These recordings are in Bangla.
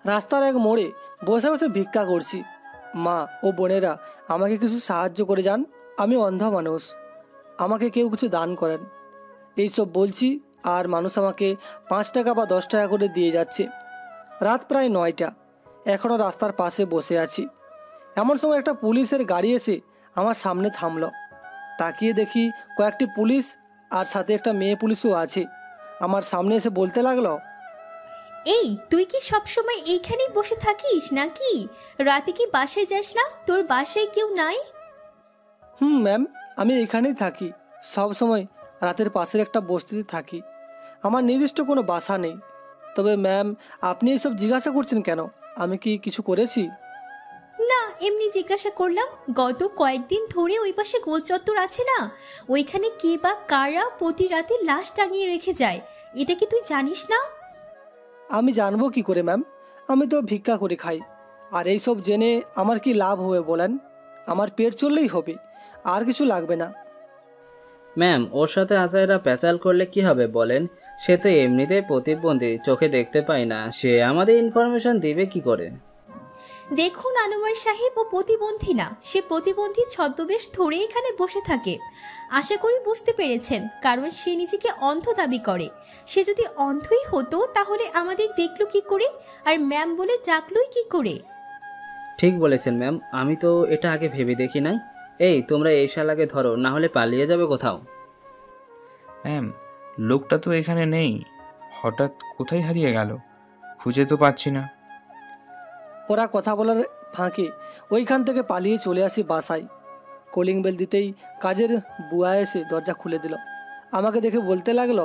রাস্তার এক মোড়ে বসে বসে ভিক্ষা করছি। মা ও বোনেরা আমাকে কিছু সাহায্য করে যান, আমি অন্ধ মানুষ, আমাকে কেউ কিছু দান করেন। এইসব বলছি আর মানুষ আমাকে 5 টাকা বা 10 টাকা করে দিয়ে যাচ্ছে। রাত প্রায় 9টা, এখনও রাস্তার পাশে বসে আছি। এমন সময় একটা পুলিশের গাড়ি এসে আমার সামনে থামলো। তাকিয়ে দেখি কয়েকটি পুলিশ আর সাথে একটা মেয়ে পুলিশও আছে। আমার সামনে এসে বলতে লাগলো, এই তুই কি সব সময় এইখানেই বসে থাকিস নাকি? রাতে কি বাসায় যাস না? তোর বাসায় কেউ নাই? ম্যাম, আমি এখানেই থাকি, সব সময় রাতের পাশের একটা বস্তিতে থাকি। আমার নির্দিষ্ট কোনো বাসা নেই। তবে ম্যাম, আপনি এসব জিজ্ঞাসা করছেন কেন? আমি কি কিছু করেছি? না, এমনি জিজ্ঞাসা করলাম। গত কয়েকদিন ধরে ওই পাশে গোল চত্বর আছে না, ওইখানে কে বা কারা প্রতি রাতে লাশ টাঙিয়ে রেখে যায়। এটা কি তুই জানিস না? আমি জানবো কি করে ম্যাম? আমি তো ভিক্ষা করে খাই। আর এইসব জেনে আমার কি লাভ হবে বলেন? আমার পেট চললেই হবে, আর কিছু লাগবে না। ম্যাম, ওর সাথে আজাইরা প্যাচাল করলে কি হবে বলেন? সে তো এমনিতেই প্রতিবন্ধী, চোখে দেখতে পায় না, সে আমাদের ইনফরমেশন দিবে কি করে? দেখুন আনোয়ার সাহেব, ও প্রতিবন্ধী না, সে প্রতিবন্ধী ছদ্মবেশ ধরে এখানে বসে থাকে। আশা করি বুঝতে পেরেছেন, কারণ সে নিজেকে অন্ধ দাবি করে। সে যদি অন্ধই হতো তাহলে আমাদের দেখলো কি করে, আর ম্যাম বলে ডাকলোই কি করে? ঠিক বলেছেন ম্যাম, আমি তো এটা আগে ভেবে দেখি নাই। এই তোমরা এই শালাকে ধরো, না হলে পালিয়ে যাবে কোথাও। ম্যাম, লোকটা তো এখানে নেই, হঠাৎ কোথায় হারিয়ে গেল, খুঁজে তো পাচ্ছি না। ওরা কথা বলার ফাঁকে ওইখান থেকে পালিয়ে চলে আসি বাসায়। কলিং বেল দিতেই কাজের বুয়া এসে দরজা খুলে দিল। আমাকে দেখে বলতে লাগলো,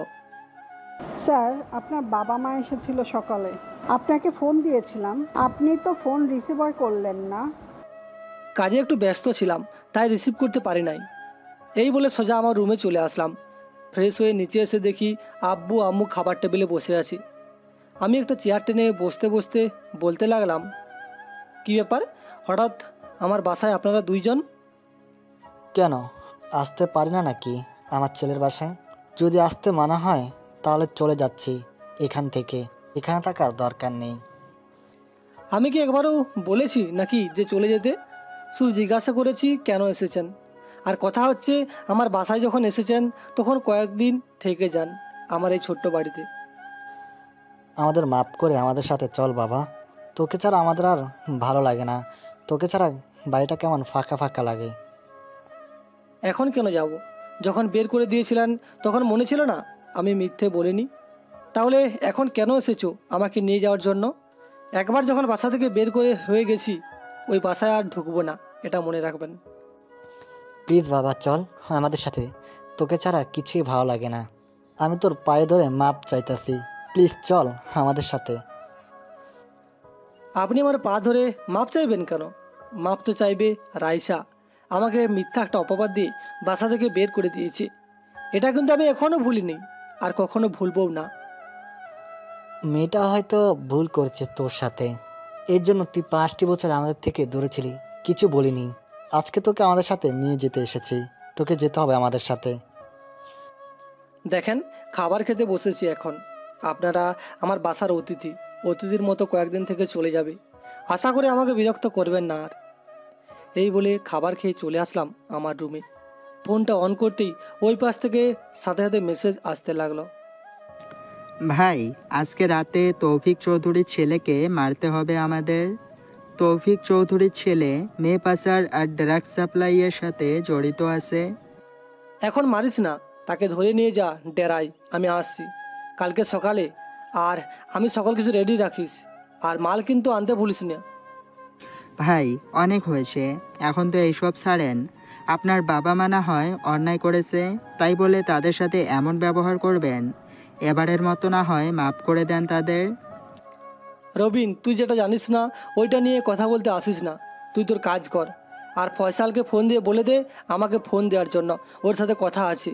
স্যার, আপনার বাবা মা এসেছিল সকালে, আপনাকে ফোন দিয়েছিলাম, আপনি তো ফোন রিসিভই করলেন না। কাজে একটু ব্যস্ত ছিলাম, তাই রিসিভ করতে পারি নাই। এই বলে সোজা আমার রুমে চলে আসলাম। ফ্রেশ হয়ে নিচে এসে দেখি আব্বু আম্মু খাবার টেবিলে বসে আছি। আমি একটা চেয়ার টেনে বসতে বসতে বলতে লাগলাম, কী ব্যাপার, হঠাৎ আমার বাসায় আপনারা দুইজন? কেন, আসতে পারি না নাকি আমার ছেলের বাসায়? যদি আসতে মানা হয় তাহলে চলে যাচ্ছি এখান থেকে, এখানে থাকার দরকার নেই। আমি কি একবারও বলেছি নাকি যে চলে যেতে? শুধু জিজ্ঞাসা করেছি কেন এসেছেন। আর কথা হচ্ছে, আমার বাসায় যখন এসেছেন তখন কয়েকদিন থেকে যান আমার এই ছোট্ট বাড়িতে। আমাদের মাপ করে আমাদের সাথে চল বাবা, তোকে ছাড়া আমাদের আর ভালো লাগে না, তোকে ছাড়া বাড়িটা কেমন ফাঁকা ফাঁকা লাগে। এখন কেন যাব? যখন বের করে দিয়েছিলেন তখন মনে ছিল না আমি মিথ্যে বলিনি? তাহলে এখন কেন এসেছো আমাকে নিয়ে যাওয়ার জন্য? একবার যখন বাসা থেকে বের করে হয়ে গেছি, ওই বাসায় আর ঢুকবো না, এটা মনে রাখবেন। প্লিজ বাবা চল আমাদের সাথে, তোকে ছাড়া কিছুই ভালো লাগে না। আমি তোর পায়ে ধরে মাপ চাইতাছি, প্লিজ চল আমাদের সাথে। আপনি আমার পা ধরে মাপ চাইবেন কেন? মাপ তো চাইবে রাইসা। আমাকে মিথ্যা একটা অপবাদ দিয়ে বাসা থেকে বের করে দিয়েছে। এটা কিন্তু আমি এখনও ভুলিনি, আর কখনো ভুলবও না। মেয়েটা হয়তো ভুল করছে তোর সাথে, এর জন্য তুই 5টি বছর আমাদের থেকে দূরে ছিলি, কিছু বলিনি। আজকে তোকে আমাদের সাথে নিয়ে যেতে এসেছি, তোকে যেতে হবে আমাদের সাথে। দেখেন, খাবার খেতে বসেছি এখন। আপনারা আমার বাসার অতিথি, অতিথির মতো কয়েকদিন থেকে চলে যাবে। আশা করে আমাকে বিরক্ত করবেন না আর। এই বলে খাবার খেয়ে চলে আসলাম আমার রুমে। ফোনটা অন করতেই ওই পাশ থেকে সাথে সাথে মেসেজ আসতে লাগলো। ভাই, আজকে রাতে তৌফিক চৌধুরীর ছেলেকে মারতে হবে আমাদের। তৌফিক চৌধুরীর ছেলে মেয়ে পাচার আর ড্রাগস সাপ্লাইয়ের সাথে জড়িত আছে। এখন মারিস না, তাকে ধরে নিয়ে যা ডেরায়, আমি আসছি কালকে সকালে। আর আমি সকল কিছু রেডি রাখিস, আর মাল কিন্তু আনতে ভুলিস না। ভাই, অনেক হয়েছে, এখন তো এইসব ছাড়েন। আপনার বাবা মা না হয় অন্যায় করেছে, তাই বলে তাদের সাথে এমন ব্যবহার করবেন? এবারের মতো না হয় মাফ করে দেন তাদের। রবিন, তুই যেটা জানিস না ওইটা নিয়ে কথা বলতে আসিস না। তুই তোর কাজ কর। আর ফয়সালকে ফোন দিয়ে বলে দে আমাকে ফোন দেওয়ার জন্য, ওর সাথে কথা আছে।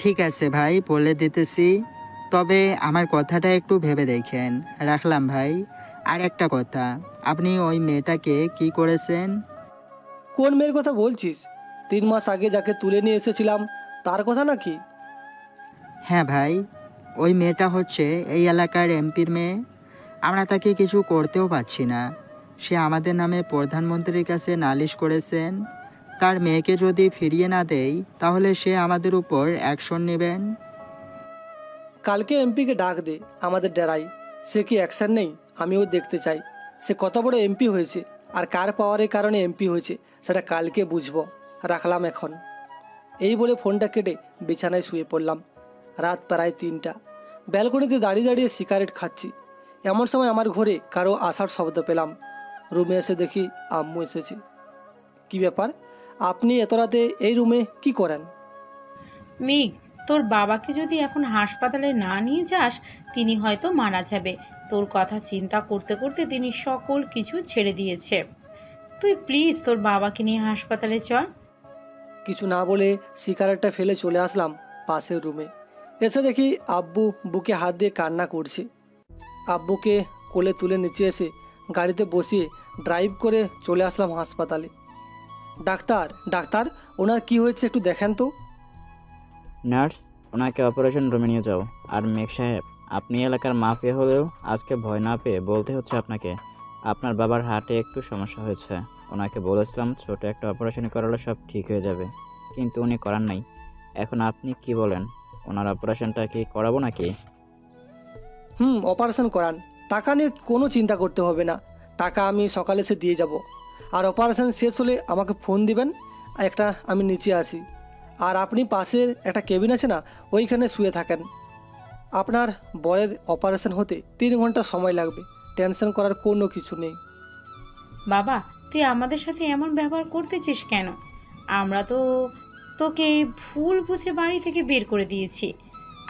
ঠিক আছে ভাই, বলে দিতেছি। তবে আমার কথাটা একটু ভেবে দেখেন। রাখলাম ভাই। আর একটা কথা, আপনি ওই মেয়েটাকে কি করেছেন? কোন মেয়ের কথা বলছিস? 3 মাস আগে যাকে তুলে নিয়ে এসেছিলাম তার কথা নাকি? হ্যাঁ ভাই, ওই মেয়েটা হচ্ছে এই এলাকার এমপির মেয়ে। আমরা তাকে কিছু করতেও পারছি না। সে আমাদের নামে প্রধানমন্ত্রীর কাছে নালিশ করেছেন। তার মেয়েকে যদি ফিরিয়ে না দেই তাহলে সে আমাদের উপর অ্যাকশন নেবেন। কালকে এমপিকে ডাক দে আমাদের ডেরাই। সে কি অ্যাকশন নেই আমিও দেখতে চাই। সে কত বড় এমপি হয়েছে আর কার পাওয়ারের কারণে এমপি হয়েছে সেটা কালকে বুঝবো। রাখলাম এখন। এই বলে ফোনটা কেটে বিছানায় শুয়ে পড়লাম। রাত প্রায় 3টা। ব্যালকনিতে দাঁড়িয়ে দাঁড়িয়ে সিগারেট খাচ্ছি। এমন সময় আমার ঘরে কারো আসার শব্দ পেলাম। রুমে এসে দেখি আম্মু এসেছে। কি ব্যাপার, আপনি এত রাতে এই রুমে কি করেন? মেঘ, তোর বাবাকে যদি এখন হাসপাতালে না নিয়ে যাস তিনি হয়তো মারা যাবে। তোর কথা চিন্তা করতে করতে তিনি সকল কিছু ছেড়ে দিয়েছে। তুই প্লিজ তোর বাবাকে নিয়ে হাসপাতালে চল। কিছু না বলে সিগারেটটা ফেলে চলে আসলাম পাশের রুমে। এসে দেখি আব্বু বুকে হাত দিয়ে কান্না করছে। আব্বুকে কোলে তুলে নিচে এসে গাড়িতে বসিয়ে ড্রাইভ করে চলে আসলাম হাসপাতালে। ডাক্তার ডাক্তার ওনার কি হয়েছে একটু দেখেন তো। নার্স, ওনাকে অপারেশন রুমে নিয়ে যাও। আর মেঘ সাহেব, আপনি এলাকার মাফিয়া হলেও আজকে ভয় না পেয়ে বলতে হচ্ছে আপনাকে, আপনার বাবার হার্টে একটু সমস্যা হয়েছে। ওনাকে বলেছিলাম ছোট একটা অপারেশন করালে সব ঠিক হয়ে যাবে, কিন্তু উনি করার নাই। এখন আপনি কি বলেন, ওনার অপারেশনটা কি করাবো নাকি? অপারেশন করান। টাকা নিয়ে কোনো চিন্তা করতে হবে না। টাকা আমি সকালে এসে দিয়ে যাব। আর অপারেশন শেষ হলে আমাকে ফোন দিবেন। একটা আমি নিচে আসি। আর আপনি পাশের একটা কেবিন আছে না, ওইখানে শুয়ে থাকেন। আপনার বরের অপারেশন হতে 3 ঘন্টা সময় লাগবে। টেনশন করার কোনো কিছু নেই। বাবা, তুই আমাদের সাথে এমন ব্যবহার করতেছিস কেন? আমরা তো তোকে ভুল বুঝে বাড়ি থেকে বের করে দিয়েছি।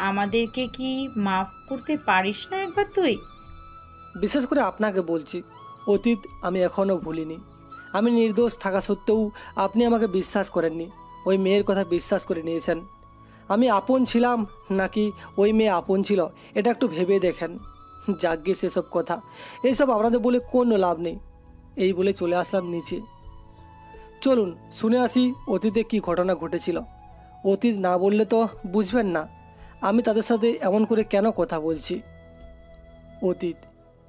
আমাদেরকে কি মাফ করতে পারিস না একবার তুই? বিশেষ করে আপনাকে বলছি, অতীত আমি এখনও ভুলিনি। আমি নির্দোষ থাকা সত্ত্বেও আপনি আমাকে বিশ্বাস করেননি। ওই মেয়ের কথা বিশ্বাস করে নিয়েছেন। আমি আপন ছিলাম নাকি ওই মেয়ে আপন ছিল এটা একটু ভেবে দেখেন। যাগ্গে সেসব কথা, এইসব আপনাদের বলে কোনো লাভ নেই। এই বলে চলে আসলাম নিচে। চলুন শুনে আসি অতীতে কি ঘটনা ঘটেছিল। অতীত না বললে তো বুঝবেন না আমি তাদের সাথে এমন করে কেন কথা বলছি। অতীত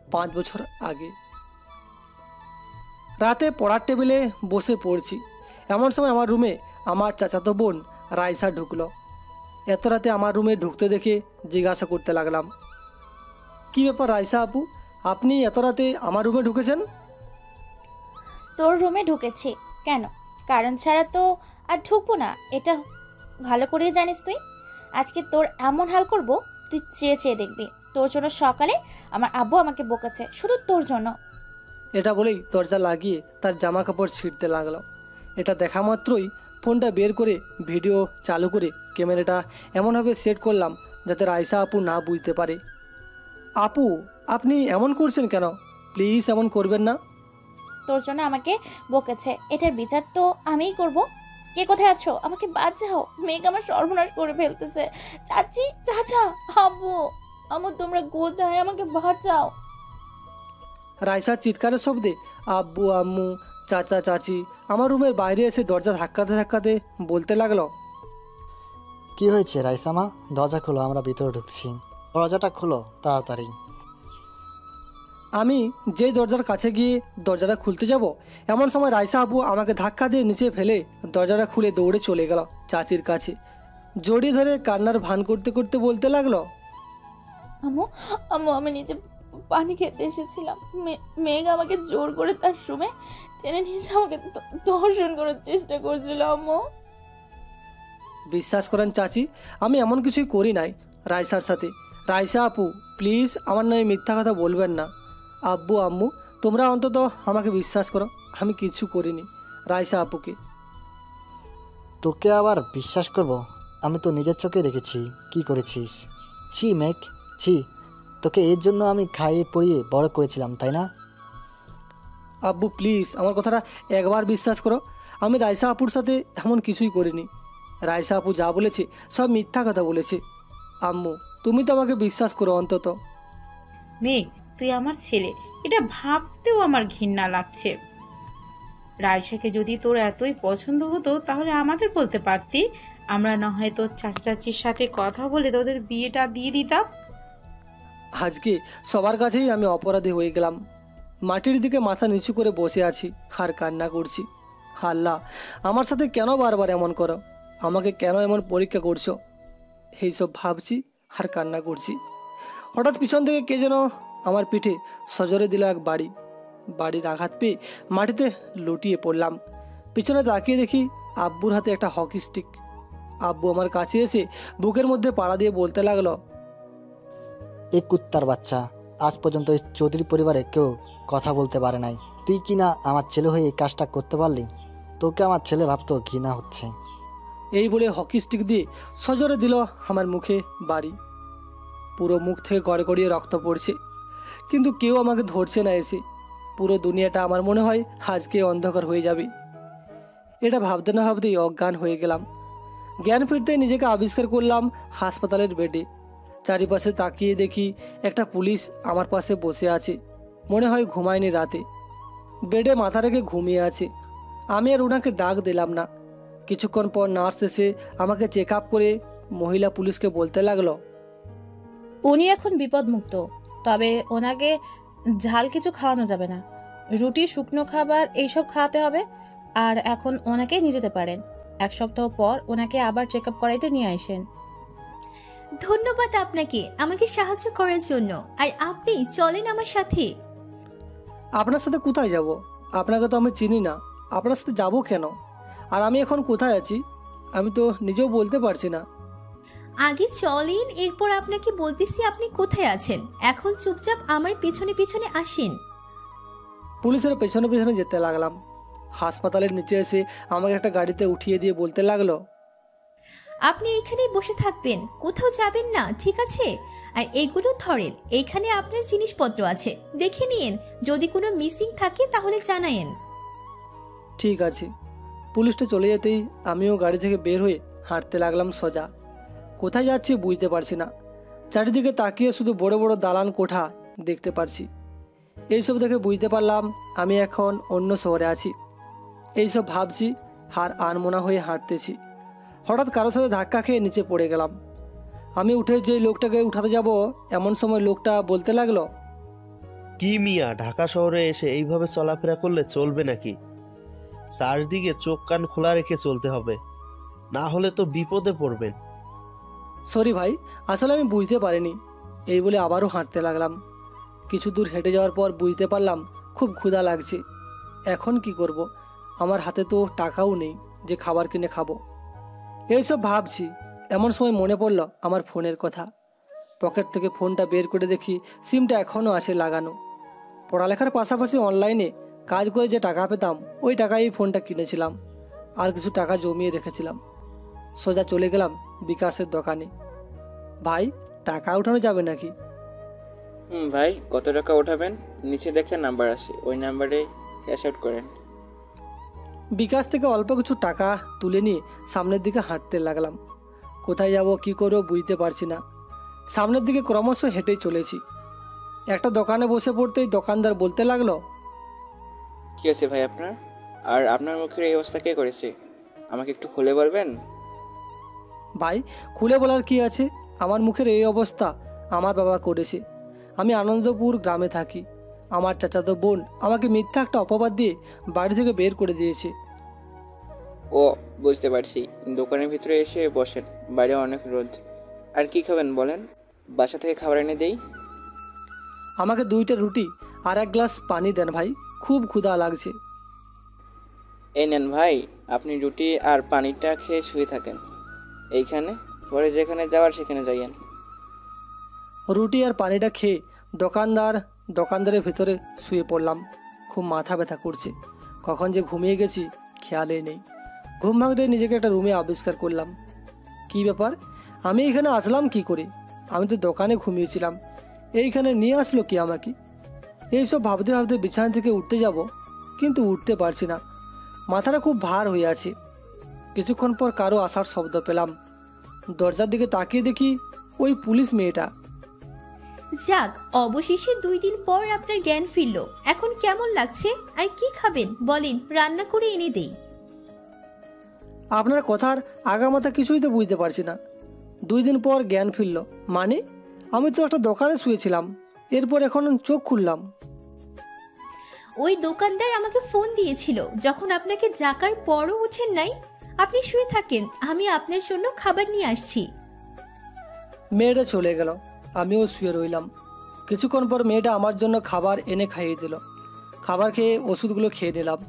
5 বছর আগে। রাতে পড়ার টেবিলে বসে পড়ছি। এমন সময় আমার রুমে আমার চাচাতো বোন রাইসা ঢুকলো। এত রাতে আমার রুমে ঢুকতে দেখে জিজ্ঞাসা করতে লাগলাম, কি ব্যাপার রাইসা আপু, আপনি এত রাতে আমার রুমে ঢুকেছেন? তোর রুমে ঢুকেছি কেন? কারণ ছাড়া তো আর ঢুকবো না, এটা ভালো করেই জানিস তুই। আজকে তোর এমন হাল করব তুই চেয়ে চেয়ে দেখবি। তোর জন্য সকালে আমার আব্বু আমাকে বকেছে, শুধু তোর জন্য। এটা বলেই দরজা লাগিয়ে তার জামা কাপড় ছিঁড়তে লাগলো। এটা দেখা মাত্রই ফোনটা বের করে ভিডিও চালু করে ক্যামেরাটা এমনভাবে সেট করলাম যাতে রাইসা আপু না বুঝতে পারে। আপু আপনি এমন করছেন কেন? প্লিজ এমন করবেন না। তোর জন্য আমাকে বকেছে, এটার বিচার তো আমিই করব। কে কোথায় আছো? আমাকে বাঁচাও, মেঘ আমার সর্বনাশ করে ফেলতেছে। চাচি, চাচা, আব্বু, আম্মু, তোমরা কোথায়? আমাকে বাঁচাও। রাইসার চিৎকারের শব্দে আব্বু আম্মু চাচা চাচি আমার রুমের বাইরে এসে দরজা ধাক্কাতে ধাক্কাতে বলতে লাগলো, কি হয়েছে রাইসামা? দরজা খুলো, আমরা ভিতরে ঢুকছি। দরজাটা খুলো তাড়াতাড়ি। আমি যে দরজার কাছে গিয়ে দরজাটা খুলতে যাব এমন সময় রাইসা আপু আমাকে ধাক্কা দিয়ে নিচে ফেলে দরজাটা খুলে দৌড়ে চলে গেল চাচির কাছে। জড়িয়ে ধরে কান্নার ভান করতে করতে বলতে লাগলো, আম্মু, আম্মু, আমি নিচে পানি খেতে এসেছিলাম। মেঘ আমাকে জোর করে তার রুমে টেনে নিয়ে এসে আমাকে ধর্ষণ করার চেষ্টা করছিল। আম্মু, বিশ্বাস করেন চাচি, আমি এমন কিছুই করি নাই রাইসার সাথে। রাইসা আপু প্লিজ আমার নামে মিথ্যা কথা বলবেন না। আব্বু আম্মু তোমরা অন্তত আমাকে বিশ্বাস করো, আমি কিছু করিনি রাইসা আপুকে। তোকে আবার বিশ্বাস করব? আমি তো নিজের চোখে দেখেছি কি করেছিস। ছি মেঘ, ছি। তোকে এর জন্য আমি খাইয়ে পড়িয়ে বড় করেছিলাম, তাই না? আব্বু প্লিজ আমার কথাটা একবার বিশ্বাস করো। আমি রাইসা আপুর সাথে এমন কিছুই করিনি। রাইসা আপু যা বলেছে সব মিথ্যা কথা বলেছে। আম্মু তুমি তো আমাকে বিশ্বাস করো অন্তত। মেঘ, তুই আমার ছেলে, এটা ভাবতেও আমার ঘৃণা লাগছে। রাইসাকে যদি তোর এতই পছন্দ হতো তাহলে আমাদের বলতে পারতি, আমরা না হয় তোর চাচা চাচির সাথে কথা বলে তোদের বিয়েটা দিয়ে দিতাম। আজকে সবার কাছেই আমি অপরাধী হয়ে গেলাম। মাটির দিকে মাথা নিচু করে বসে আছি আর কান্না করছি। আল্লাহ, আমার সাথে কেন বারবার এমন করো? আমাকে কেন এমন পরীক্ষা করছো? এইসব ভাবছি আর কান্না করছি। হঠাৎ পিছন থেকে কে যেন আমার পিঠে সজোরে দিল এক বাড়ি। বাড়ির আঘাত পেয়ে মাটিতে লুটিয়ে পড়লাম। পিছনে তাকিয়ে দেখি আব্বুর হাতে একটা হকি স্টিক। আব্বু আমার কাছে এসে বুকের মধ্যে পাড়া দিয়ে বলতে লাগলো, এই কুত্তার বাচ্চা, আজ পর্যন্ত এই চৌধুরী পরিবারে কেউ কথা বলতে পারে নাই। তুই কি না আমার ছেলে হয়ে এই কাজটা করতে পারলি? তোকে আমার ছেলে ভাবতেও ঘৃণা হচ্ছে। এই বলে হকি স্টিক দিয়ে সজোরে দিল আমার মুখে বাড়ি। পুরো মুখ থেকে গড়গড়িয়ে রক্ত পড়ছে, কিন্তু কেউ আমাকে ধরছে না এসে। পুরো দুনিয়াটা আমার মনে হয় আজকে অন্ধকার হয়ে যাবে। এটা ভাবতে না ভাবতেই অজ্ঞান হয়ে গেলাম। জ্ঞান ফিরতেই নিজেকে আবিষ্কার করলাম হাসপাতালের বেডে। চারিপাশে তাকিয়ে দেখি একটা পুলিশ আমার পাশে বসে আছে। মনে হয় ঘুমায়নি রাতে, বেডে মাথা রেখে ঘুমিয়ে আছে। আমি আর ওনাকে ডাক দিলাম না। কিছুক্ষণ পর নার্স এসে আমাকে চেক আপ করে মহিলা পুলিশকে বলতে লাগলো, উনি এখন বিপদমুক্ত, তবে ওনাকে ঝাল কিছু খাওয়ানো যাবে না। রুটি, শুকনো খাবার এইসব খাওয়াতে হবে। আর এখন ওনাকে নিয়ে যেতে পারেন। 1 সপ্তাহ পর ওনাকে আবার চেক আপ করাইতে নিয়ে আসেন। ধন্যবাদ আপনাকে আমাকে সাহায্য করার জন্য। আর আপনি চলেন আমার সাথে। আপনার সাথে কোথায় যাব? আপনাকে তো আমি চিনি না, আপনার সাথে যাব কেন? আর আমি এখন কোথায় আছি আমি তো নিজেও বলতে পারছি না। আগে চলেন, এরপর আপনাকে বলতেছি আপনি কোথায় আছেন। এখন চুপচাপ আমার পিছনে পিছনে আসেন। পুলিশের পেছনে পেছনে যেতে লাগলাম। হাসপাতালের নিচে এসে আমাকে একটা গাড়িতে উঠিয়ে দিয়ে বলতে লাগলো, আপনি এইখানেই বসে থাকবেন, কোথাও যাবেন না, ঠিক আছে? আর এইগুলো ধরেন, এইখানে আপনার জিনিসপত্র আছে, দেখে নিন। যদি কোনো মিসিং থাকে তাহলে জানায়েন। ঠিক আছে। পুলিশটা চলে যেতেই আমিও গাড়ি থেকে বের হয়ে হাঁটতে লাগলাম সোজা। কোথায় যাচ্ছি বুঝতে পারছি না। চারিদিকে তাকিয়ে শুধু বড় বড় দালান কোঠা দেখতে পারছি। এইসব দেখে বুঝতে পারলাম আমি এখন অন্য শহরে আছি। এইসব ভাবছি আর আনমনা হয়ে হাঁটতেছি। হঠাৎ কারোর সাথে ধাক্কা খেয়ে নিচে পড়ে গেলাম। আমি উঠে যেই লোকটাকে উঠাতে যাব এমন সময় লোকটা বলতে লাগলো, কি মিয়া, ঢাকা শহরে এসে এইভাবে চলাফেরা করলে চলবে নাকি? চারদিকে চোখ কান খোলা রেখে চলতে হবে, না হলে তো বিপদে পড়বেন। সরি ভাই, আসলে আমি বুঝতে পারিনি। এই বলে আবারও হাঁটতে লাগলাম। কিছু দূর হেঁটে যাওয়ার পর বুঝতে পারলাম খুব ক্ষুধা লাগছে। এখন কি করব? আমার হাতে তো টাকাও নেই যে খাবার কিনে খাবো। এইসব ভাবছি এমন সময় মনে পড়ল আমার ফোনের কথা। পকেট থেকে ফোনটা বের করে দেখি সিমটা এখনও আছে লাগানো। পড়ালেখার পাশাপাশি অনলাইনে কাজ করে যে টাকা পেতাম ওই টাকায় এই ফোনটা কিনেছিলাম। আর কিছু টাকা জমিয়ে রেখেছিলাম। সোজা চলে গেলাম বিকাশের দোকানে। ভাই, টাকা উঠানো যাবে নাকি? ভাই, কত টাকা উঠাবেন? নিচে দেখে নাম্বার আছে, ওই নাম্বারে ক্যাশ আউট করেন। বিকাশ থেকে অল্প কিছু টাকা তুলে নিয়ে সামনের দিকে হাঁটতে লাগলাম। কোথায় যাব কি করবো বুঝতে পারছি না। সামনের দিকে ক্রমশ হেঁটেই চলেছি। একটা দোকানে বসে পড়তেই দোকানদার বলতে লাগলো, কি আছে ভাই আপনার? আর আপনার মুখের এই অবস্থা কে করেছে? আমাকে একটু খুলে বলবেন? ভাই, খুলে বলার কি আছে? আমার মুখের এই অবস্থা আমার বাবা করেছে। আমি আনন্দপুর গ্রামে থাকি। আমার চাচাতো বোন আমাকে মিথ্যা একটা অপবাদ দিয়ে বাড়ি থেকে বের করে দিয়েছে। ও, বুঝতে পারছি। দোকানের ভিতরে এসে বসেন, বাইরে অনেক রোদ। আর কি খাবেন বলেন, বাসা থেকে খাবার এনে দেই। আমাকে 2টা রুটি আর 1 গ্লাস পানি দেন ভাই, খুব ক্ষুধা লাগছে। এই নেন ভাই, আপনি রুটি আর পানিটা খেয়ে শুয়ে থাকেন এইখানে, পরে যেখানে যাওয়ার সেখানে যাইয়েন। রুটি আর পানিটা খেয়ে দোকানদারের ভেতরে শুয়ে পড়লাম। খুব মাথা ব্যথা করছে। কখন যে ঘুমিয়ে গেছি খেয়ালই নেই। ঘুম ভাঙতে নিজেকে একটা রুমে আবিষ্কার করলাম। কি ব্যাপার, আমি এখানে আসলাম কি করে? আমি তো দোকানে ঘুমিয়েছিলাম, এইখানে নিয়ে আসলো কি আমাকে? এইসব ভাবতে ভাবতে বিছানা থেকে উঠতে যাব, কিন্তু উঠতে পারছি না। মাথাটা খুব ভার হয়ে আছে। কিছুক্ষণ পর কারো আসার শব্দ পেলাম। দরজার দিকে তাকিয়ে দেখি ওই পুলিশ মেয়েটা। যাক, অবশেষে 2 দিন পর আপনার জ্ঞান ফিরল। এখন কেমন লাগছে? আর কি খাবেন বলেন, রান্না করে এনে দেই। আপনার কথার আগামাথা কিছুই তো বুঝতে পারছি না। 2 দিন পর জ্ঞান ফিরল মানে? আমি তো একটা দোকানে শুয়েছিলাম, এরপর এখন চোখ খুললাম। ওই দোকানদার আমাকে ফোন দিয়েছিল যখন আপনাকে জাকার পরও ওঠেন নাই। আপনি শুয়ে থাকেন, আমি আপনার জন্য খাবার নিয়ে আসছি। মেয়েটা চলে গেল, আমিও শুয়ে রইলাম। কিছুক্ষণ পর মেয়েটা আমার জন্য খাবার এনে খাইয়ে দিল। খাবার খেয়ে ওষুধগুলো খেয়ে নিলাম।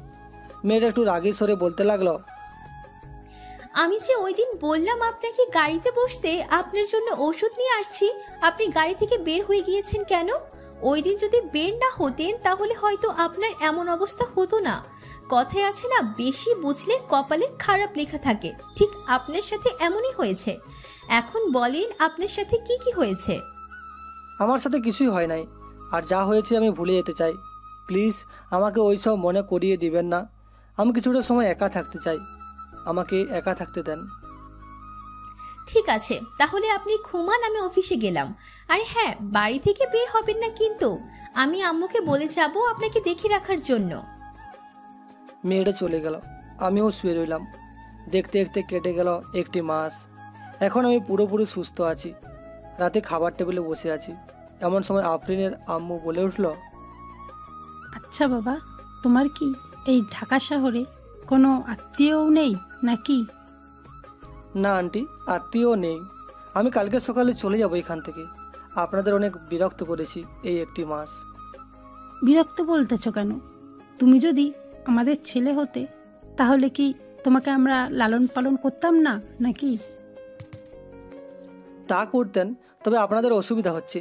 মেয়েটা একটু রাগী স্বরে বলতে লাগলো, আমি যে ওই দিন বললাম আপনাকে গাড়িতে বসতে, আপনার জন্য ওষুধ নিয়ে আসছি, আপনি গাড়ি থেকে বের হয়ে গিয়েছেন কেন? ওই দিন যদি বের না হতেন তাহলে হয়তো আপনার এমন অবস্থা হতো না। কথায় আছে না, বেশি বুঝলে কপালে খারাপ লেখা থাকে, ঠিক আপনার সাথে এমনই হয়েছে। এখন বলেন আপনার সাথে কি কি হয়েছে? আমার সাথে কিছুই হয় নাই, আর যা হয়েছে আমি ভুলে যেতে চাই। প্লিজ আমাকে ওই সব মনে করিয়ে দিবেন না। আমি কিছুটা সময় একা থাকতে চাই, আমাকে একা থাকতে দেন। ঠিক আছে, তাহলে আপনি ঘুমান, আমি অফিসে গেলাম। আর হ্যাঁ, বাড়ি থেকে বের হবেন না কিন্তু। আমি আম্মুকে বলে যাব আপনাকে দেখে রাখার জন্য। মেয়েটা চলে গেল, আমিও শুয়ে রইলাম। দেখতে দেখতে কেটে গেল একটি মাস। এখন আমি পুরোপুরি সুস্থ আছি। রাতে খাবার টেবিলে বসে আছি, এমন সময় আফরিনের আম্মু বলে উঠল, আচ্ছা বাবা, তোমার কি এই ঢাকা শহরে কোনো আত্মীয়ও নেই নাকি? না আন্টি, আত্মীয় নেই। আমি কালকে সকালে চলে যাব এখান থেকে। আপনাদের অনেক বিরক্ত করেছি এই একটি মাস। বিরক্ত বলতেছ কেন? তুমি যদি আমাদের ছেলে হতে তাহলে কি তোমাকে আমরা লালন পালন করতাম না নাকি? তা করতেন, তবে আপনাদের অসুবিধা হচ্ছে।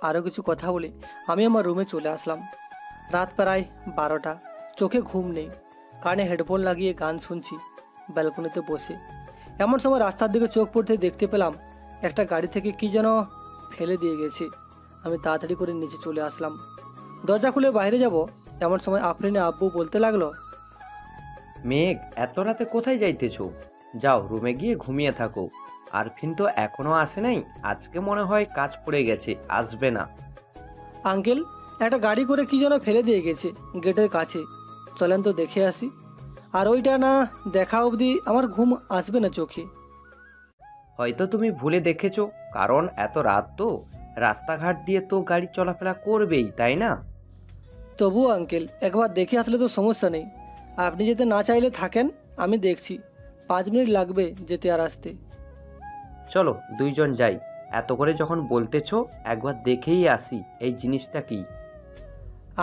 আরও কিছু কথা বলে আমি আমার রুমে চলে আসলাম। রাত প্রায় 12টা, চোখে ঘুম নেই, কানে হেডফোন লাগিয়ে গান শুনছি ব্যালকনিতে বসে। এমন সময় রাস্তার দিকে চোখ পড়তে দেখতে পেলাম একটা গাড়ি থেকে কি যেন ফেলে দিয়ে গেছে। আমি তাড়াতাড়ি করে নিচে চলে আসলাম। দরজা খুলে বাইরে যাব, এমন সময় আফরিনের আব্বু বলতে লাগলো, মেঘ, এত রাতে কোথায় যাইতেছো? যাও রুমে গিয়ে ঘুমিয়ে থাকো। আরফিন তো এখনো আসে নাই, আজকে মনে হয় কাজ পড়ে গেছে, আসবে না। আঙ্কেল, একটা গাড়ি করে কি যেন ফেলে দিয়ে গেছে গেটের কাছে, চলেন তো দেখে আসি। আর ওইটা না দেখা অবধি আমার ঘুম আসবে না চোখে। হয়তো তুমি ভুলে দেখেছো, কারণ এত রাত তো, রাস্তাঘাট দিয়ে তো গাড়ি চলাফেরা করবেই, তাই না? তবুও আঙ্কেল, একবার দেখে আসলে তো সমস্যা নেই। আপনি যেতে না চাইলে থাকেন, আমি দেখছি। 5 মিনিট লাগবে যেতে আর আসতে। চলো দুইজন যাই, এত করে যখন বলতেছো একবার দেখেই আসি এই জিনিসটা কি।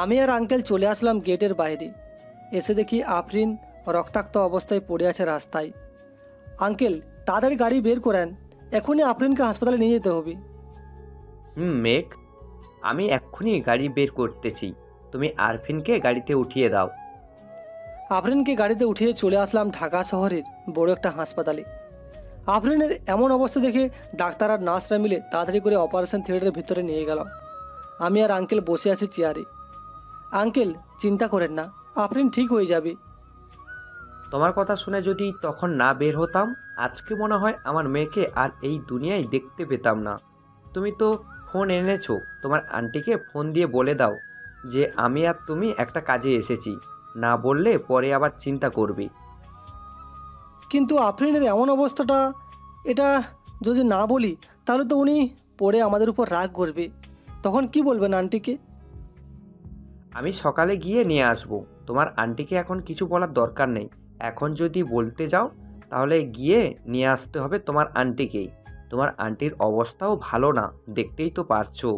আমি আর আঙ্কেল চলে আসলাম গেটের বাইরে। এসে দেখি আফরিন রক্তাক্ত অবস্থায় পড়ে আছে রাস্তায়। আঙ্কেল, তাড়াতাড়ি গাড়ি বের করেন, এখনই আফরিনকে হাসপাতালে নিয়ে যেতে হবে। মেঘ, আমি এক্ষুনি গাড়ি বের করতেছি, তুমি আরফিনকে গাড়িতে উঠিয়ে দাও। আফরিনকে গাড়িতে উঠিয়ে চলে আসলাম ঢাকা শহরের বড় একটা হাসপাতালে। আফরিনের এমন অবস্থা দেখে ডাক্তার আর নার্সরা মিলে তাড়াতাড়ি করে অপারেশন থিয়েটারের ভিতরে নিয়ে গেল। আমি আর আঙ্কেল বসে আছি চেয়ারে। আঙ্কেল, চিন্তা করেন না, আফরিন ঠিক হয়ে যাবে। তোমার কথা শুনে যদি তখন না বের হতাম, আজকে মনে হয় আমার মেয়েকে আর এই দুনিয়ায় দেখতে পেতাম না। তুমি তো ফোন এনেছো, তোমার আন্টিকে ফোন দিয়ে বলে দাও যে আমি আর তুমি একটা কাজে এসেছি, না বললে পরে আবার চিন্তা করবে। কিন্তু আফরিনের এমন অবস্থাটা, এটা যদি না বলি তাহলে তো উনি পরে আমাদের উপর রাগ করবে। তখন কি বলবেন আন্টিকে? আমি সকালে গিয়ে নিয়ে আসব, তোমার আন্টিকে এখন কিছু বলার দরকার নেই। এখন যদি বলতে যাও তাহলে গিয়ে নিয়ে আসতে হবে তোমার আন্টিকেই। তোমার আন্টির অবস্থাও ভালো না, দেখতেই তো পারছো।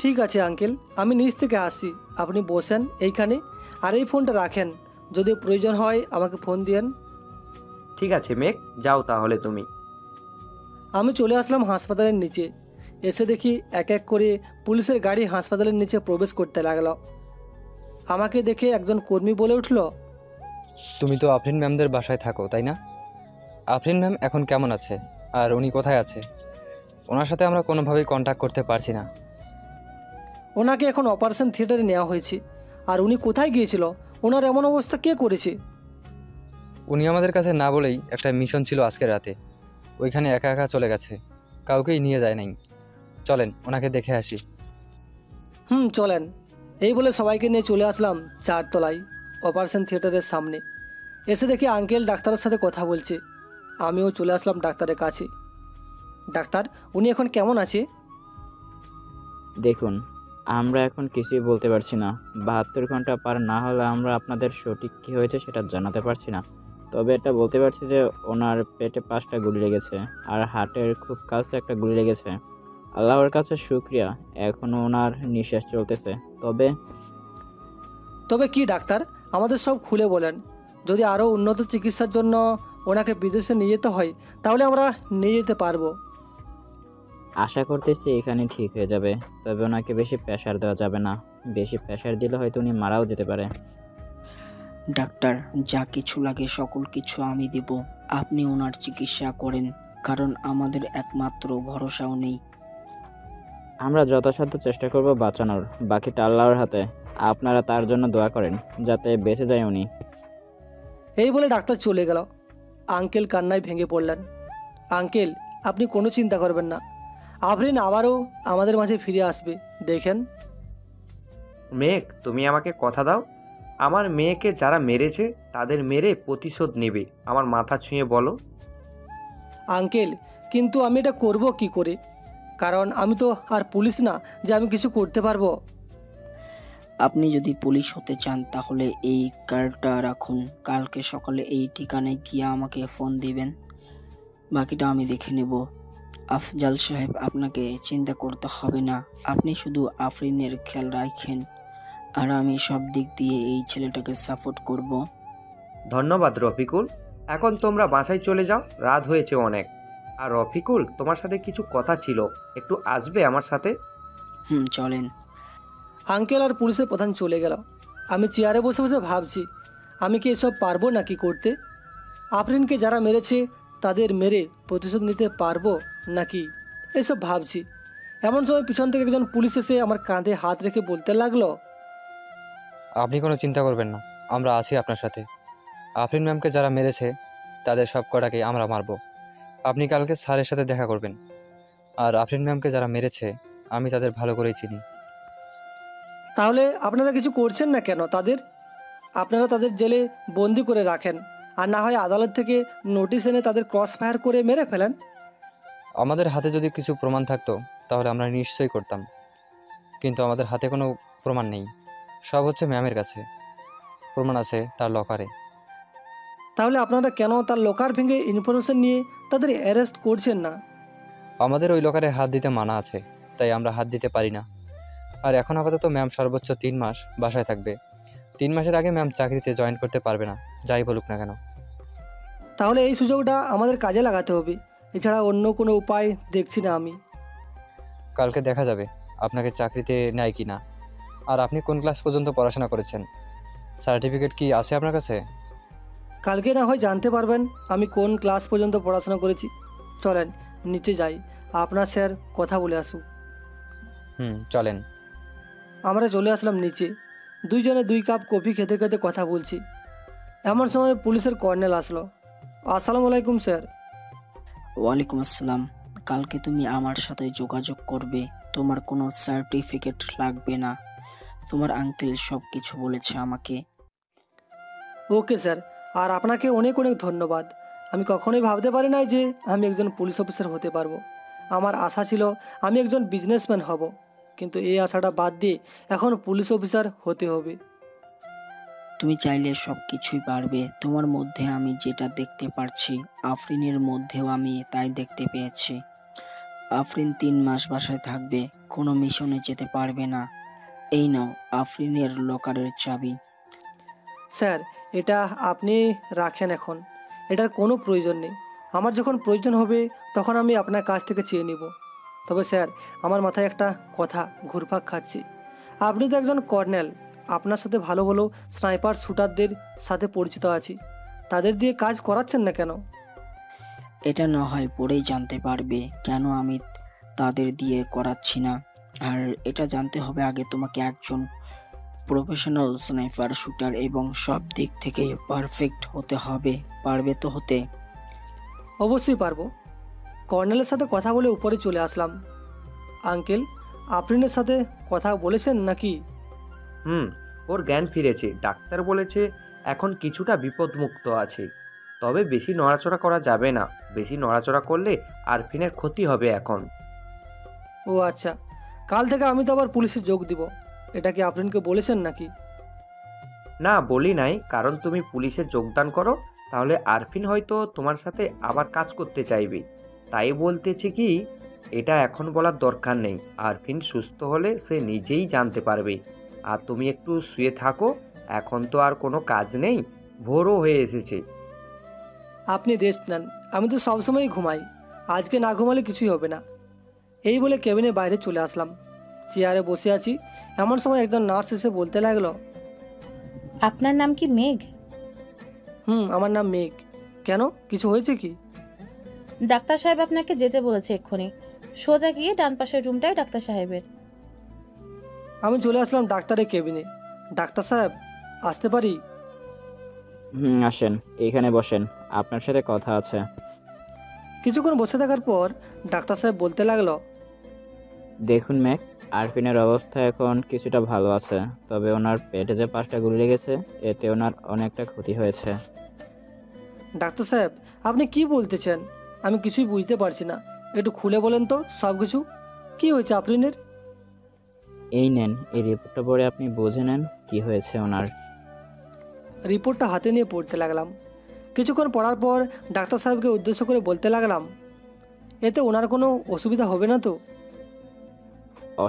ঠিক আছে আঙ্কেল, আমি নিচ থেকে আসি, আপনি বসেন এইখানে আর এই ফোনটা রাখেন, যদি প্রয়োজন হয় আমাকে ফোন দিয়েন। ঠিক আছে মেঘ, যাও তাহলে তুমি। আমি চলে আসলাম হাসপাতালের নিচে। এসে দেখি এক এক করে পুলিশের গাড়ি হাসপাতালের নিচে প্রবেশ করতে লাগলো। আমাকে দেখে একজন কর্মী বলে উঠল, তুমি তো আফরিন ম্যামদের বাসায় থাকো তাই না? আফরিন ম্যাম এখন কেমন আছে আর উনি কোথায় আছে? ওনার সাথে আমরা কোনোভাবেই কন্ট্যাক্ট করতে পারছি না। ওনাকে এখন অপারেশন থিয়েটারে নেওয়া হয়েছে। আর উনি কোথায় গিয়েছিল, ওনার এমন অবস্থা কে করেছে? উনি আমাদের কাছে না বলেই একটা মিশন ছিল আজকে রাতে, ওইখানে একা একা চলে গেছে, কাউকেই নিয়ে যায় নাই। চলেন ওনাকে দেখে আসি। চলেন। এই বলে সবাইকে নিয়ে চলে আসলাম 4 তলায় অপারেশন থিয়েটারের সামনে। এসে দেখি আঙ্কেল ডাক্তারের সাথে কথা বলছে। আমিও চলে আসলাম ডাক্তারের কাছে। ডাক্তার, উনি এখন কেমন আছে? দেখুন, আমরা এখন কিছুই বলতে পারছি না। 72 ঘন্টা পার না হলে আমরা আপনাদের সঠিক কী হয়েছে সেটা জানাতে পারছি না। তবে এটা বলতে পারছি যে ওনার পেটে 5টা গুলি লেগেছে আর হার্টের খুব কাছে একটা গুলি লেগেছে। আল্লাহর কাছে শুকরিয়া, এখনও ওনার নিঃশ্বাস চলতেছে। তবে কি ডাক্তার, আমাদের সব খুলে বলেন। যদি আরও উন্নত চিকিৎসার জন্য ওনাকে বিদেশে নিয়ে যেতে হয় তাহলে আমরা নিয়ে যেতে পারবো। আশা করতেছি এখানে ঠিক হয়ে যাবে। তবে ওনাকে বেশি প্রেশার দেওয়া যাবে না। বেশি প্রেশার দিলে হয়তো উনি মারাও যেতে পারে। ডাক্তার, যা কিছু লাগে সকল কিছু আমি দেব। আপনি ওনার চিকিৎসা করেন, কারণ আমাদের একমাত্র ভরসাও নেই। আমরা যথাসাধ্য চেষ্টা করব বাঁচানোর, বাকিটা আল্লাহর হাতে। আপনারা তার জন্য দোয়া করেন যাতে বেঁচে যায় উনি। এই বলে ডাক্তার চলে গেল। আঙ্কেল কান্নায় ভেঙে পড়লেন। আঙ্কেল, আপনি কোনো চিন্তা করবেন না, আফরিন আবারও আমাদের মাঝে ফিরে আসবে, দেখেন। মেঘ, তুমি আমাকে কথা দাও, আমার মেয়েকে যারা মেরেছে তাদের মেরে প্রতিশোধ নেবে। আমার মাথা ছুঁয়ে বলো। আঙ্কেল, কিন্তু আমি এটা করব কি করে? কারণ আমি তো আর পুলিশ না যে আমি কিছু করতে পারবো। আপনি যদি পুলিশ হতে চান তাহলে এই কার্ডটা রাখুন। কালকে সকালে এই ঠিকানায় গিয়ে আমাকে ফোন দিবেন, বাকিটা আমি দেখে নেব। আফজাল সাহেব, আপনাকে চিন্তা করতে হবে না। আপনি শুধু আফরিনের খেয়াল রাখেন, আর আমি সব দিক দিয়ে এই ছেলেটাকে সাপোর্ট করব। ধন্যবাদ রফিকুল। এখন তোমরা বাসায় চলে যাও, রাত হয়েছে অনেক। আর রফিকুল, তোমার সাথে কিছু কথা ছিল, একটু আসবে আমার সাথে? চলেন। আঙ্কেল আর পুলিশের প্রধান চলে গেল। আমি চেয়ারে বসে বসে ভাবছি, আমি কি এসব পারবো নাকি করতে? আফরিনকে যারা মেরেছে তাদের মেরে প্রতিশোধ নিতে পারবো নাকি, এসব ভাবছি। এমন সময় পিছন থেকে একজন পুলিশ এসে আমার কাঁধে হাত রেখে বলতে লাগলো, আপনি কোনো চিন্তা করবেন না, আমরা আছি আপনার সাথে। আফরিন ম্যামকে যারা মেরেছে তাদের সব কটাকে আমরা মারব। আপনি কালকে স্যারের সাথে দেখা করবেন। আর আফরিন ম্যামকে যারা মেরেছে আমি তাদের ভালো করেই চিনি। তাহলে আপনারা কিছু করছেন না কেন? আপনারা তাদের জেলে বন্দি করে রাখেন, আর না হয় আদালত থেকে নোটিশ এনে তাদের ক্রস ফায়ার করে মেরে ফেলেন। আমাদের হাতে যদি কিছু প্রমাণ থাকতো তাহলে আমরা নিশ্চয়ই করতাম, কিন্তু আমাদের হাতে কোনো প্রমাণ নেই। সব হচ্ছে ম্যামের কাছে। প্রমাণ আছে তার লকারে। তাহলে আপনারা কেন তার লকার ভেঙে ইনফরমেশন নিয়ে তাদের অ্যারেস্ট করছেন না? আমাদের ওই লকারে হাত দিতে মানা আছে, তাই আমরা হাত দিতে পারি না। আর এখন আপাতত ম্যাম সর্বোচ্চ 3 মাস বাসায় থাকবে। 3 মাসের আগে ম্যাম চাকরিতে জয়েন করতে পারবে না, যাই বলুক না কেন। তাহলে এই সুযোগটা আমাদের কাজে লাগাতে হবে, এছাড়া অন্য কোনো উপায় দেখছি না আমি। কালকে দেখা যাবে আপনাকে চাকরিতে নেয় কি না। আর আপনি কোন ক্লাস পর্যন্ত পড়াশোনা করেছেন? সার্টিফিকেট কি আছে আপনার কাছে? কালকে না হয় জানতে পারবেন আমি কোন ক্লাস পর্যন্ত পড়াশোনা করেছি। চলেন নিচে যাই, আপনার স্যার কথা বলে আসুক। চলেন। আমরা চলে আসলাম নিচে। দুইজনে 2 কাপ কফি খেতে খেতে কথা বলছি। এমন সময় পুলিশের কর্নেল আসলো। আসসালামু আলাইকুম স্যার। ওয়ালাইকুম আসসালাম। কালকে তুমি আমার সাথে যোগাযোগ করবে, তোমার কোনো সার্টিফিকেট লাগবে না। তোমার আঙ্কেল সব কিছু বলেছে আমাকে। ওকে স্যার, আর আপনাকে অনেক অনেক ধন্যবাদ। আমি কখনোই ভাবতে পারি নাই যে আমি একজন পুলিশ অফিসার হতে পারবো। আমার আশা ছিল আমি একজন বিজনেসম্যান হব, কিন্তু এই আশাটা বাদ দিয়ে এখন পুলিশ অফিসার হতে হবে। তুমি চাইলে সব কিছুই পারবে। তোমার মধ্যে আমি যেটা দেখতে পারছি, আফরিনের মধ্যেও আমি তাই দেখতে পেয়েছি। আফরিন 3 মাস বাসায় থাকবে, কোনো মিশনে যেতে পারবে না। এই নাও আফরিনের লকারের চাবি। স্যার, এটা আপনি রাখেন, এখন এটার কোনো প্রয়োজন নেই। আমার যখন প্রয়োজন হবে তখন আমি আপনার কাছ থেকে চেয়ে নেব। তবে স্যার, আমার মাথায় একটা কথা ঘুরপাক খাচ্ছে। আপনি তো একজন কর্নেল, আপনার সাথে ভালো ভালো স্নাইপার শুটারদের সাথে পরিচিত আছি, তাদের দিয়ে কাজ করাচ্ছেন না কেন? এটা না হয় পরেই জানতে পারবে কেন আমি তাদের দিয়ে করাচ্ছি না। আর এটা জানতে হবে আগে তোমাকে একজন প্রফেশনাল স্নাইপার শুটার এবং সব দিক থেকে পারফেক্ট হতে হবে। পারবে তো হতে? অবশ্যই পারবো। কর্নেলের সাথে কথা বলে উপরে চলে আসলাম। আঙ্কেল, আফরিনের সাথে কথা বলেছেন নাকি? ওর জ্ঞান ফিরেছে। ডাক্তার বলেছে এখন কিছুটা বিপদমুক্ত আছে। তবে বেশি নড়াচড়া করা যাবে না, বেশি নড়াচড়া করলে আরফিনের ক্ষতি হবে এখন। ও আচ্ছা, কাল থেকে আমি তো আবার পুলিশে যোগ দিব, এটা কি আপনাকে বলেছেন নাকি? না বলি নাই, কারণ তুমি পুলিশে যোগদান করো তাহলে আরফিন হয়তো তোমার সাথে আবার কাজ করতে চাইবে, তাই বলতেছি কি এটা এখন বলার দরকার নেই। আরফিন সুস্থ হলে সে নিজেই জানতে পারবে। আর তুমি একটু শুয়ে থাকো, এখন তো আর কোনো কাজ নেই, ভোরও হয়ে এসেছে। আপনি রেস্ট নেন, আমি তো সবসময়ই ঘুমাই, আজকে না ঘুমালে কিছুই হবে না। এই বলে কেবিনের বাইরে চলে আসলাম। চেয়ারে বসে আছি, এমন সময় একজন নার্স এসে বলতে লাগলো, আপনার নাম কি মেঘ? আমার নাম মেঘ। কেন, কিছু হয়েছে কি? ডাক্তার সাহেব আপনাকে যেতে বলেছে এক্ষুনি। সোজা গিয়ে ডান পাশের রুমটাই ডাক্তার সাহেবের। আমি চলে আসলাম ডাক্তারের কেবিনে। ডাক্তার সাহেব, আসতে পারি? আসেন, এইখানে বসেন, আপনার সাথে কথা আছে। কিছুক্ষণ বসে থাকার পর ডাক্তার সাহেব বলতে লাগলো, দেখুন মেঘ, আরফিনের অবস্থা এখন কিছুটা ভালো আছে, তবে ওনার পেটে যে 5টা গুলি লেগেছে এতে ওনার অনেকটা ক্ষতি হয়েছে। ডাক্তার সাহেব, আপনি কি বলতেছেন? আমি কিছুই বুঝতে পারছি না, একটু খুলে বলেন তো সব কিছু। কি হয়েছে আফরিনের? এই নেন, এই রিপোর্টটা পড়ে আপনি বুঝে নেন কি হয়েছে ওনার। রিপোর্টটা হাতে নিয়ে পড়তে লাগলাম। কিছুক্ষণ পড়ার পর ডাক্তার সাহেবকে উদ্দেশ্য করে বলতে লাগলাম, এতে ওনার কোনো অসুবিধা হবে না তো?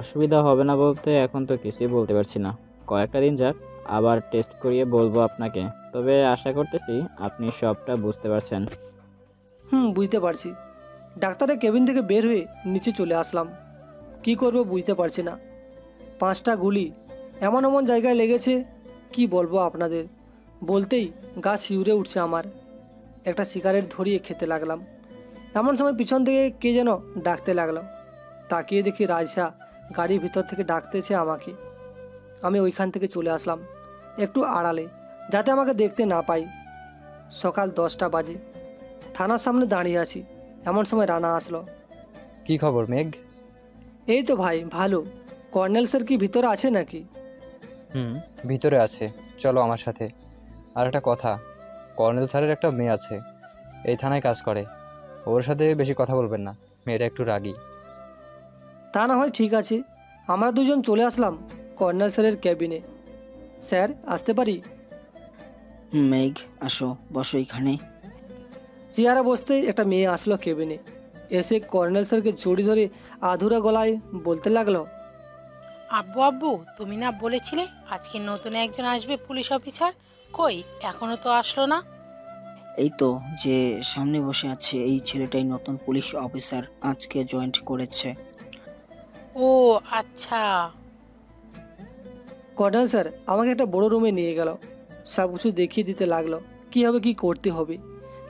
অসুবিধা হবে না বলতে এখন তো কিছুই বলতে পারছি না, কয়েকটা দিন যাক, আবার টেস্ট করিয়ে বলবো আপনাকে। তবে আশা করতেছি আপনি সবটা বুঝতে পারছেন। বুঝতে পারছি। ডাক্তারের কেবিন থেকে বের হয়ে নিচে চলে আসলাম। কি করব বুঝতে পারছি না। 5টা গুলি এমন এমন জায়গায় লেগেছে, কি বলবো আপনাদের, বলতেই গা শিউরে উঠছে আমার। একটা সিগারেট ধরিয়ে খেতে লাগলাম। এমন সময় পিছন থেকে কে যেন ডাকতে লাগলো। তাকিয়ে দেখি রাজশা গাড়ির ভিতর থেকে ডাকতেছে আমাকে। আমি ওইখান থেকে চলে আসলাম একটু আড়ালে, যাতে আমাকে দেখতে না পাই। সকাল 10টা বাজে, থানার সামনে দাঁড়িয়ে আছি। এমন সময় রানা আসলো। কি খবর মেঘ? এই তো ভাই, ভালো। কর্নেল স্যার কি ভিতরে আছে নাকি? ভিতরে আছে, চলো আমার সাথে। আর একটা কথা, কর্নেল স্যারের একটা মেয়ে আছে, এই থানায় কাজ করে, ওর সাথে বেশি কথা বলবেন না, মেয়েটা একটু রাগী। তা না হয় ঠিক আছে। আমরা দুজন চলে আসলাম কর্নেল স্যারের ক্যাবিনে। স্যার, আসতে পারি? মেঘ, আসো, বসো এখানে। চেয়ারে বসতেই একটা মেয়ে আসলো কেবিনে। এসে কর্নেল স্যারকে জড়ি ধরে আধুরা গলায় বলতে লাগলো, আব্বু আব্বু, তুমি না বলেছিলে আজকে নতুন একজন আসবে পুলিশ অফিসার, কই এখনো তো আসলো না? এই তো যে সামনে বসে আছে, এই ছেলেটাই নতুন পুলিশ অফিসার, আজকে জয়েন্ট করেছে। ও আচ্ছা। কর্নেল স্যার আমাকে একটা বড় রুমে নিয়ে গেল। সব কিছু দেখিয়ে দিতে লাগলো, কীভাবে কী করতে হবে,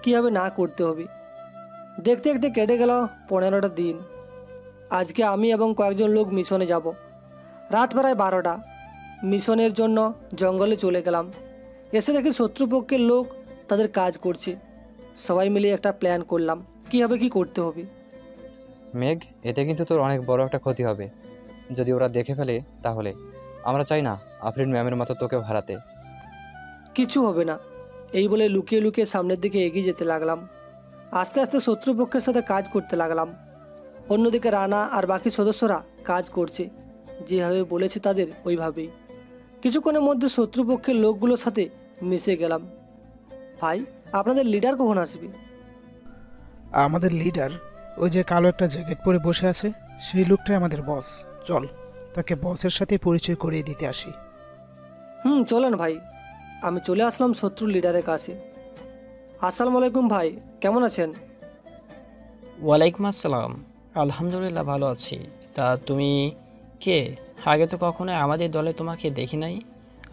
কীভাবে না করতে হবে। দেখতে দেখতে কেটে গেল 15টা দিন। আজকে আমি এবং কয়েকজন লোক মিশনে যাব। রাত প্রায় 12টা। মিশনের জন্য জঙ্গলে চলে গেলাম। এসে দেখি শত্রুপক্ষের লোক তাদের কাজ করছে। সবাই মিলে একটা প্ল্যান করলাম, কীভাবে কী করতে হবে। মেঘ, এতে কিন্তু তোর অনেক বড় একটা ক্ষতি হবে যদি ওরা দেখে ফেলে। তাহলে আমরা চাই না আফরিন ম্যামের মতো তোকেও হারাতে। কিছু হবে না, এই বলে লুকিয়ে লুকিয়ে সামনের দিকে এগিয়ে যেতে লাগলাম। আস্তে আস্তে শত্রুপক্ষের সাথে কাজ করতে লাগলাম। অন্যদিকে রানা আর বাকি সদস্যরা কাজ করছে, যেভাবে বলেছে তাদের ওইভাবেই। কিছুক্ষণের মধ্যে শত্রুপক্ষের লোকগুলোর সাথে মিশে গেলাম। ভাই, আপনাদের লিডার কখন আসবে? আমাদের লিডার ওই যে কালো একটা জ্যাকেট পরে বসে আছে, সেই লোকটাই আমাদের বস। চল, তাকে বসের সাথে পরিচয় করিয়ে দিতে আসি। চলেন ভাই। আমি চলে আসলাম শত্রু লিডারের কাছে। আসসালামু আলাইকুম ভাই, কেমন আছেন? ওয়ালাইকুম আসসালাম, আলহামদুলিল্লাহ ভালো আছি। তা তুমি কে? আগে তো কখনো আমাদের দলে তোমাকে দেখি নাই,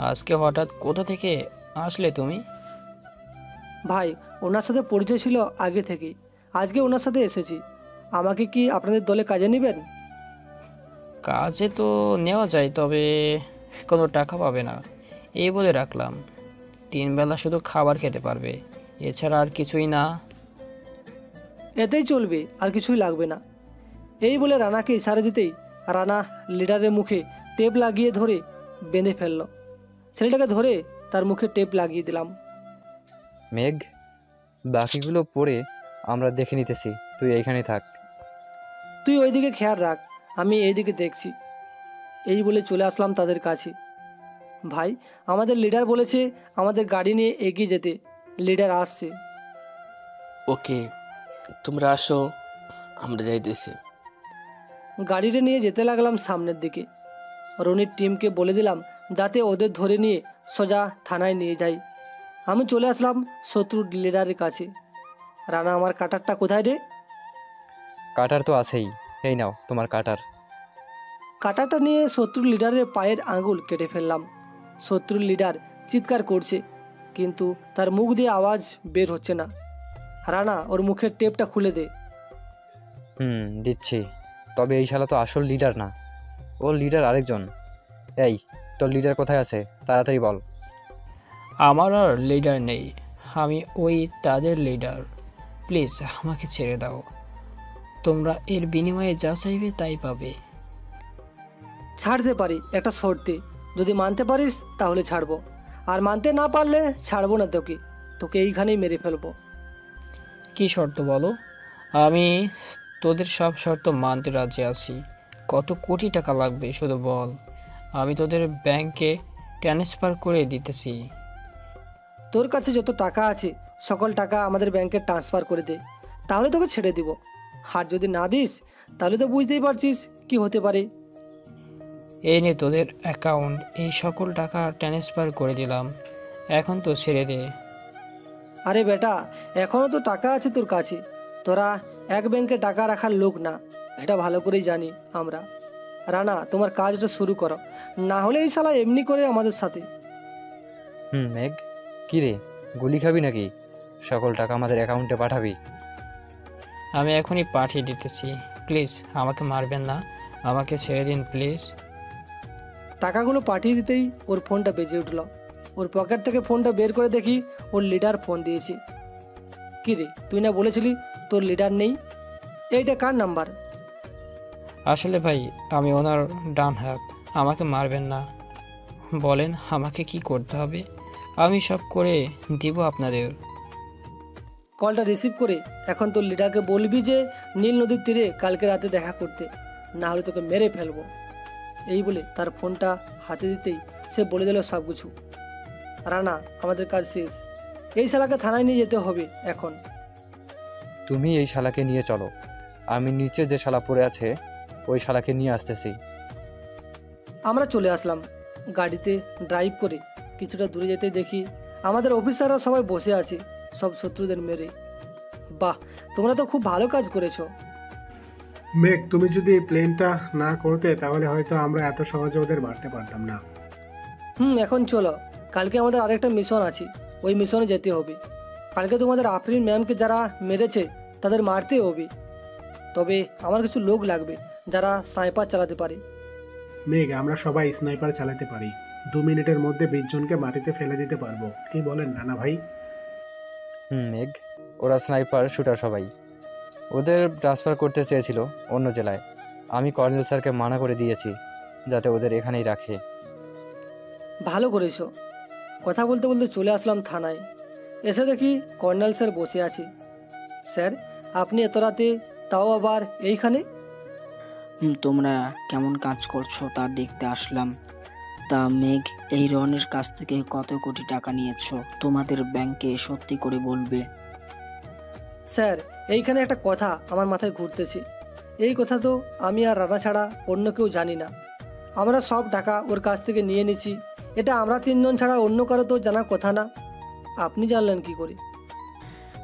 আজকে হঠাৎ কোথা থেকে আসলে তুমি? ভাই, ওনার সাথে পরিচয় ছিল আগে থেকেই, আজকে ওনার সাথে এসেছি। আমাকে কি আপনাদের দলে কাজে নেবেন? কাজে তো নেওয়া যায়, তবে কোনো টাকা পাবে না, এই বলে রাখলাম। 3 বেলা শুধু খাবার খেতে পারবে, এছাড়া আর কিছুই না। এতেই চলবে, আর কিছুই লাগবে না। এই বলে রানাকে ইশারা দিতেই রানা লিডারের মুখে টেপ লাগিয়ে ধরে বেঁধে ফেলল। ছেলেটাকে ধরে তার মুখে টেপ লাগিয়ে দিলাম। মেঘ, বাকিগুলো পড়ে আমরা দেখে নিতেছি, তুই এইখানে থাক। তুই ওইদিকে খেয়াল রাখ, আমি এইদিকে দেখছি। এই বলে চলে আসলাম তাদের কাছে। ভাই, আমাদের লিডার বলেছে আমাদের গাড়ি নিয়ে এগিয়ে যেতে। লিডার আসছে। ওকে, তোমরা আসো, আমরা যাইতেছি। গাড়িটা নিয়ে যেতে লাগলাম সামনের দিকে। রনির টিমকে বলে দিলাম যাতে ওদের ধরে নিয়ে সোজা থানায় নিয়ে যাই। আমি চলে আসলাম শত্রুর লিডারের কাছে। রানা, আমার কাটারটা কোথায় রে? কাটার তো আছেই, এই নাও তোমার কাটার। কাটারটা নিয়ে শত্রুর লিডারের পায়ের আঙুল কেটে ফেললাম। শত্রুর লিডার চিৎকার করছে, কিন্তু তার মুখ দিয়ে আওয়াজ বের হচ্ছে না। রানা, ওর মুখের টেপটা খুলে দে। দিচ্ছি। তবে এই শালা তো আসল লিডার না, ওর লিডার আরেকজন। এই, তোর লিডার কোথায় আছে? তাড়াতাড়ি বল। আমার আর লিডার নেই, আমি ওই তাদের লিডার। প্লিজ আমাকে ছেড়ে দাও, তোমরা এর বিনিময়ে যা চাইবে তাই পাবে। ছাড়তে পারি একটা শর্তে, যদি মানতে পারিস তাহলে ছাড়বো, আর মানতে না পারলে ছাড়বো না তোকে। তোকে এইখানেই মেরে ফেলবো। কি শর্ত বলো? আমি তোদের সব শর্ত মানতে রাজি আছি। কত কোটি টাকা লাগবে শুধু বল, আমি তোদের ব্যাংকে ট্রান্সফার করে দিতেছি। তোর কাছে যত টাকা আছে সকল টাকা আমাদের ব্যাংকে ট্রান্সফার করে দে, তাহলে তোকে ছেড়ে দিব। আর যদি না দিস তাহলে তো বুঝতেই পারছিস কি হতে পারে। এই নে তোদের অ্যাকাউন্ট, এই সকল টাকা ট্রান্সফার করে দিলাম, এখন তো ছেড়ে দে। আরে বেটা, এখনও তো টাকা আছে তোর কাছে। তোরা এক ব্যাংকে টাকা রাখার লোক না, এটা ভালো করেই জানি আমরা। রানা, তোমার কাজটা শুরু করো, না হলে এই শালা এমনি করে আমাদের সাথে। মেঘ, কি রে, গুলি খাবি নাকি? সকল টাকা আমাদের অ্যাকাউন্টে পাঠাবি? আমি এখনই পাঠিয়ে দিতেছি, প্লিজ আমাকে মারবেন না, আমাকে ছেড়ে দিন প্লিজ। টাকাগুলো পাঠিয়ে দিতেই ওর ফোনটা বেজে উঠল। ওর পকেট থেকে ফোনটা বের করে দেখি ওর লিডার ফোন দিয়েছে। কি রে, তুই না বলেছিলি তোর লিডার নেই? এইটা কার নাম্বার? আসলে ভাই, আমি ওনার ডান হাত, আমাকে মারবেন না। বলেন আমাকে কি করতে হবে, আমি সব করে দিব আপনাদের। কলটা রিসিভ করে এখন তোর লিডারকে বলবি যে নীল নদীর তীরে কালকে রাতে দেখা করতে, না হলে তোকে মেরে ফেলবো। এই বলে তার ফোনটা হাতে দিতেই সে বলে দিল সব কিছু। রানা, আমাদের কাজ শেষ, এই শালাকে থানায় নিয়ে যেতে হবে এখন। তুমি এই শালাকে নিয়ে চলো, আমি নিচে যে শালা পড়ে আছে ওই শালাকে নিয়ে আসতেছি। আমরা চলে আসলাম। গাড়িতে ড্রাইভ করে কিছুটা দূরে যেতে দেখি আমাদের অফিসাররা সবাই বসে আছে, সব শত্রুদের মেরে। বাহ, তোমরা তো খুব ভালো কাজ করেছো। মেঘ, তুমি যদি এই প্লেনটা না করতে তাহলে হয়তো আমরা এত সহজে ওদের মারতে পারতাম না। এখন চলো, কালকে আমাদের আরেকটা মিশন আছে, ওই মিশনে যেতে হবে। কালকে তোমাদের আফরিন ম্যামকে যারা মেরেছে তাদের মারতে হবে। তবে আমার কিছু লোক লাগবে যারা স্নাইপার চালাতে পারে। মেঘ, আমরা সবাই স্নাইপার চালাতে পারি। 2 মিনিটের মধ্যে 20 জনকে মাটিতে ফেলে দিতে পারবো, কি বলেন রানা ভাই? মেঘ, ওরা স্নাইপার শুটার সবাই। ওদের ট্রান্সফার করতে চেয়েছিল অন্য জেলায়, আমি কর্নেল স্যারকে মানা করে দিয়েছি যাতে ওদের এখানেই রাখে। ভালো করেছো। কথা বলতে বলতে চলে আসলাম থানায়। এসে দেখি কর্নেল স্যার বসে আছে। স্যার, আপনি এত রাতে, তাও আবার এইখানে? তোমরা কেমন কাজ করছো তা দেখতে আসলাম। তা মেঘ, এই রনের কাছ থেকে কত কোটি টাকা নিয়েছো তোমাদের ব্যাংকে সত্যি করে বলবে? স্যার, এইখানে একটা কথা আমার মাথায় ঘুরতেছে। এই কথা তো আমি আর রানা ছাড়া অন্য কেউ জানি না। আমরা সব টাকা ওর কাছ থেকে নিয়ে নিছি, এটা আমরা 3 জন ছাড়া অন্য কারো তো জানা কথা না। আপনি জানলেন কি করে?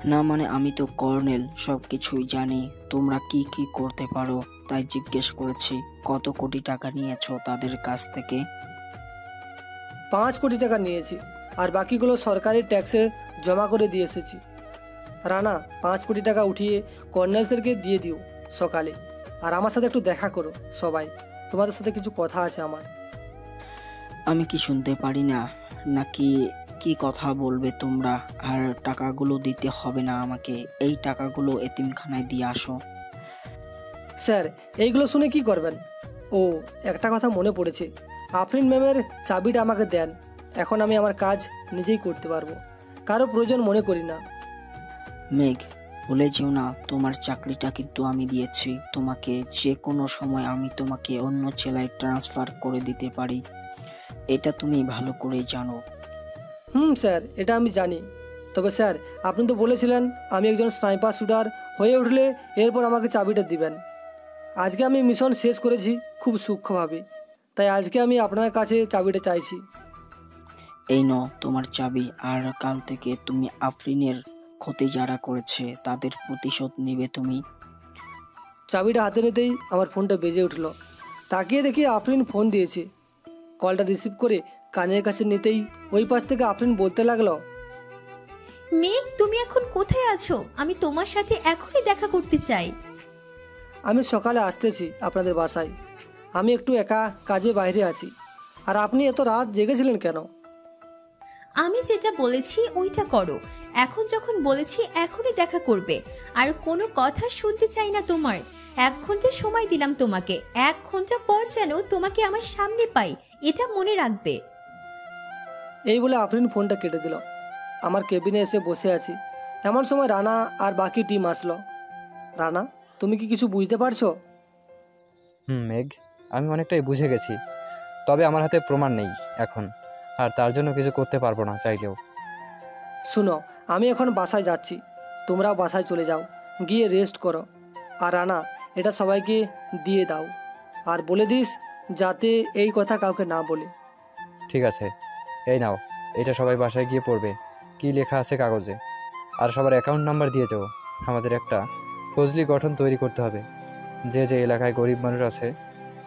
না মানে আমি তো কর্নেল, সব কিছুই জানি। তোমরা কি কি করতে পারো তাই জিজ্ঞেস করেছি। কত কোটি টাকা নিয়েছো তাদের কাছ থেকে? 5 কোটি টাকা নিয়েছি, আর বাকিগুলো সরকারি ট্যাক্সে জমা করে দিয়ে এসেছি। রানা, 5 কোটি টাকা উঠিয়ে কর্নেল স্যারকে দিয়ে দিও সকালে, আর আমার সাথে একটু দেখা করো সবাই, তোমাদের সাথে কিছু কথা আছে আমার। আমি কি শুনতে পারি না নাকি? কি কথা বলবে তোমরা? আর টাকাগুলো দিতে হবে না আমাকে, এই টাকাগুলো এতিমখানায় দিয়ে আসো। স্যার, এইগুলো শুনে কি করবেন? ও, একটা কথা মনে পড়েছে, আফরিন ম্যামের চাবিটা আমাকে দেন, এখন আমি আমার কাজ নিজেই করতে পারবো, কারো প্রয়োজন মনে করি না। মেঘ, ভুলে যেও না তোমার চাকরিটা কিন্তু আমি দিয়েছি তোমাকে। যে কোনো সময় আমি তোমাকে অন্য জেলায় ট্রান্সফার করে দিতে পারি, এটা তুমি ভালো করেই জানো। স্যার, এটা আমি জানি। তবে স্যার, আপনি তো বলেছিলেন আমি একজন স্নাইপার শুটার হয়ে উঠলে এরপর আমাকে চাবিটা দিবেন। আজকে আমি মিশন শেষ করেছি খুব সূক্ষ্মভাবে, তাই আজকে আমি আপনার কাছে চাবিটা চাইছি। এই নাও তোমার চাবি, আর কাল থেকে তুমি আফরিনের ক্ষতি যারা করেছে তাদের প্রতিশোধ নেবে তুমি। চাবিটা হাতে নিতেই আমার ফোনটা বেজে উঠল। তাকিয়ে দেখি আফরিন ফোন দিয়েছে। কলটা রিসিভ করে কানের কাছে নিতেই ওই পাশ থেকে আফরিন বলতে লাগলো, মেঘ, তুমি এখন কোথায় আছো? আমি তোমার সাথে এখনই দেখা করতে চাই। আমি সকালে আসতেছি আপনাদের বাসায়। আমি একটু একা কাজে বাইরে আছি। আর আপনি এত রাত জেগেছিলেন কেন? আমি যেটা বলেছি ওইটা করো। এখন যখন বলেছি এখনই দেখা করবে, আর কোনো কথা শুনতে চাই না তোমার। 1 ঘন্টা সময় দিলাম তোমাকে, 1 ঘন্টা পর যেন তোমাকে আমার সামনে পাই, এটা মনে রাখবে। এই বলে আফরিন ফোনটা কেটে দিল। আমার কেবিনে এসে বসে আছি। এমন সময় রানা আর বাকি টিম আসলো। রানা, তুমি কি কিছু বুঝতে পারছো? মেঘ, আমি অনেকটাই বুঝে গেছি, তবে আমার হাতে প্রমাণ নেই এখন, আর তার জন্য কিছু করতে পারবো না চাইলেও। শুনো, আমি এখন বাসায় যাচ্ছি, তোমরাও বাসায় চলে যাও, গিয়ে রেস্ট করো। আর রানা, এটা সবাইকে দিয়ে দাও, আর বলে দিস যাতে এই কথা কাউকে না বলে। ঠিক আছে, এই নাও, এটা সবাই বাসায় গিয়ে পড়বে কি লেখা আছে কাগজে। আর সবার অ্যাকাউন্ট নাম্বার দিয়ে যাও। আমাদের একটা ফজলি গঠন তৈরি করতে হবে। যে যে এলাকায় গরিব মানুষ আছে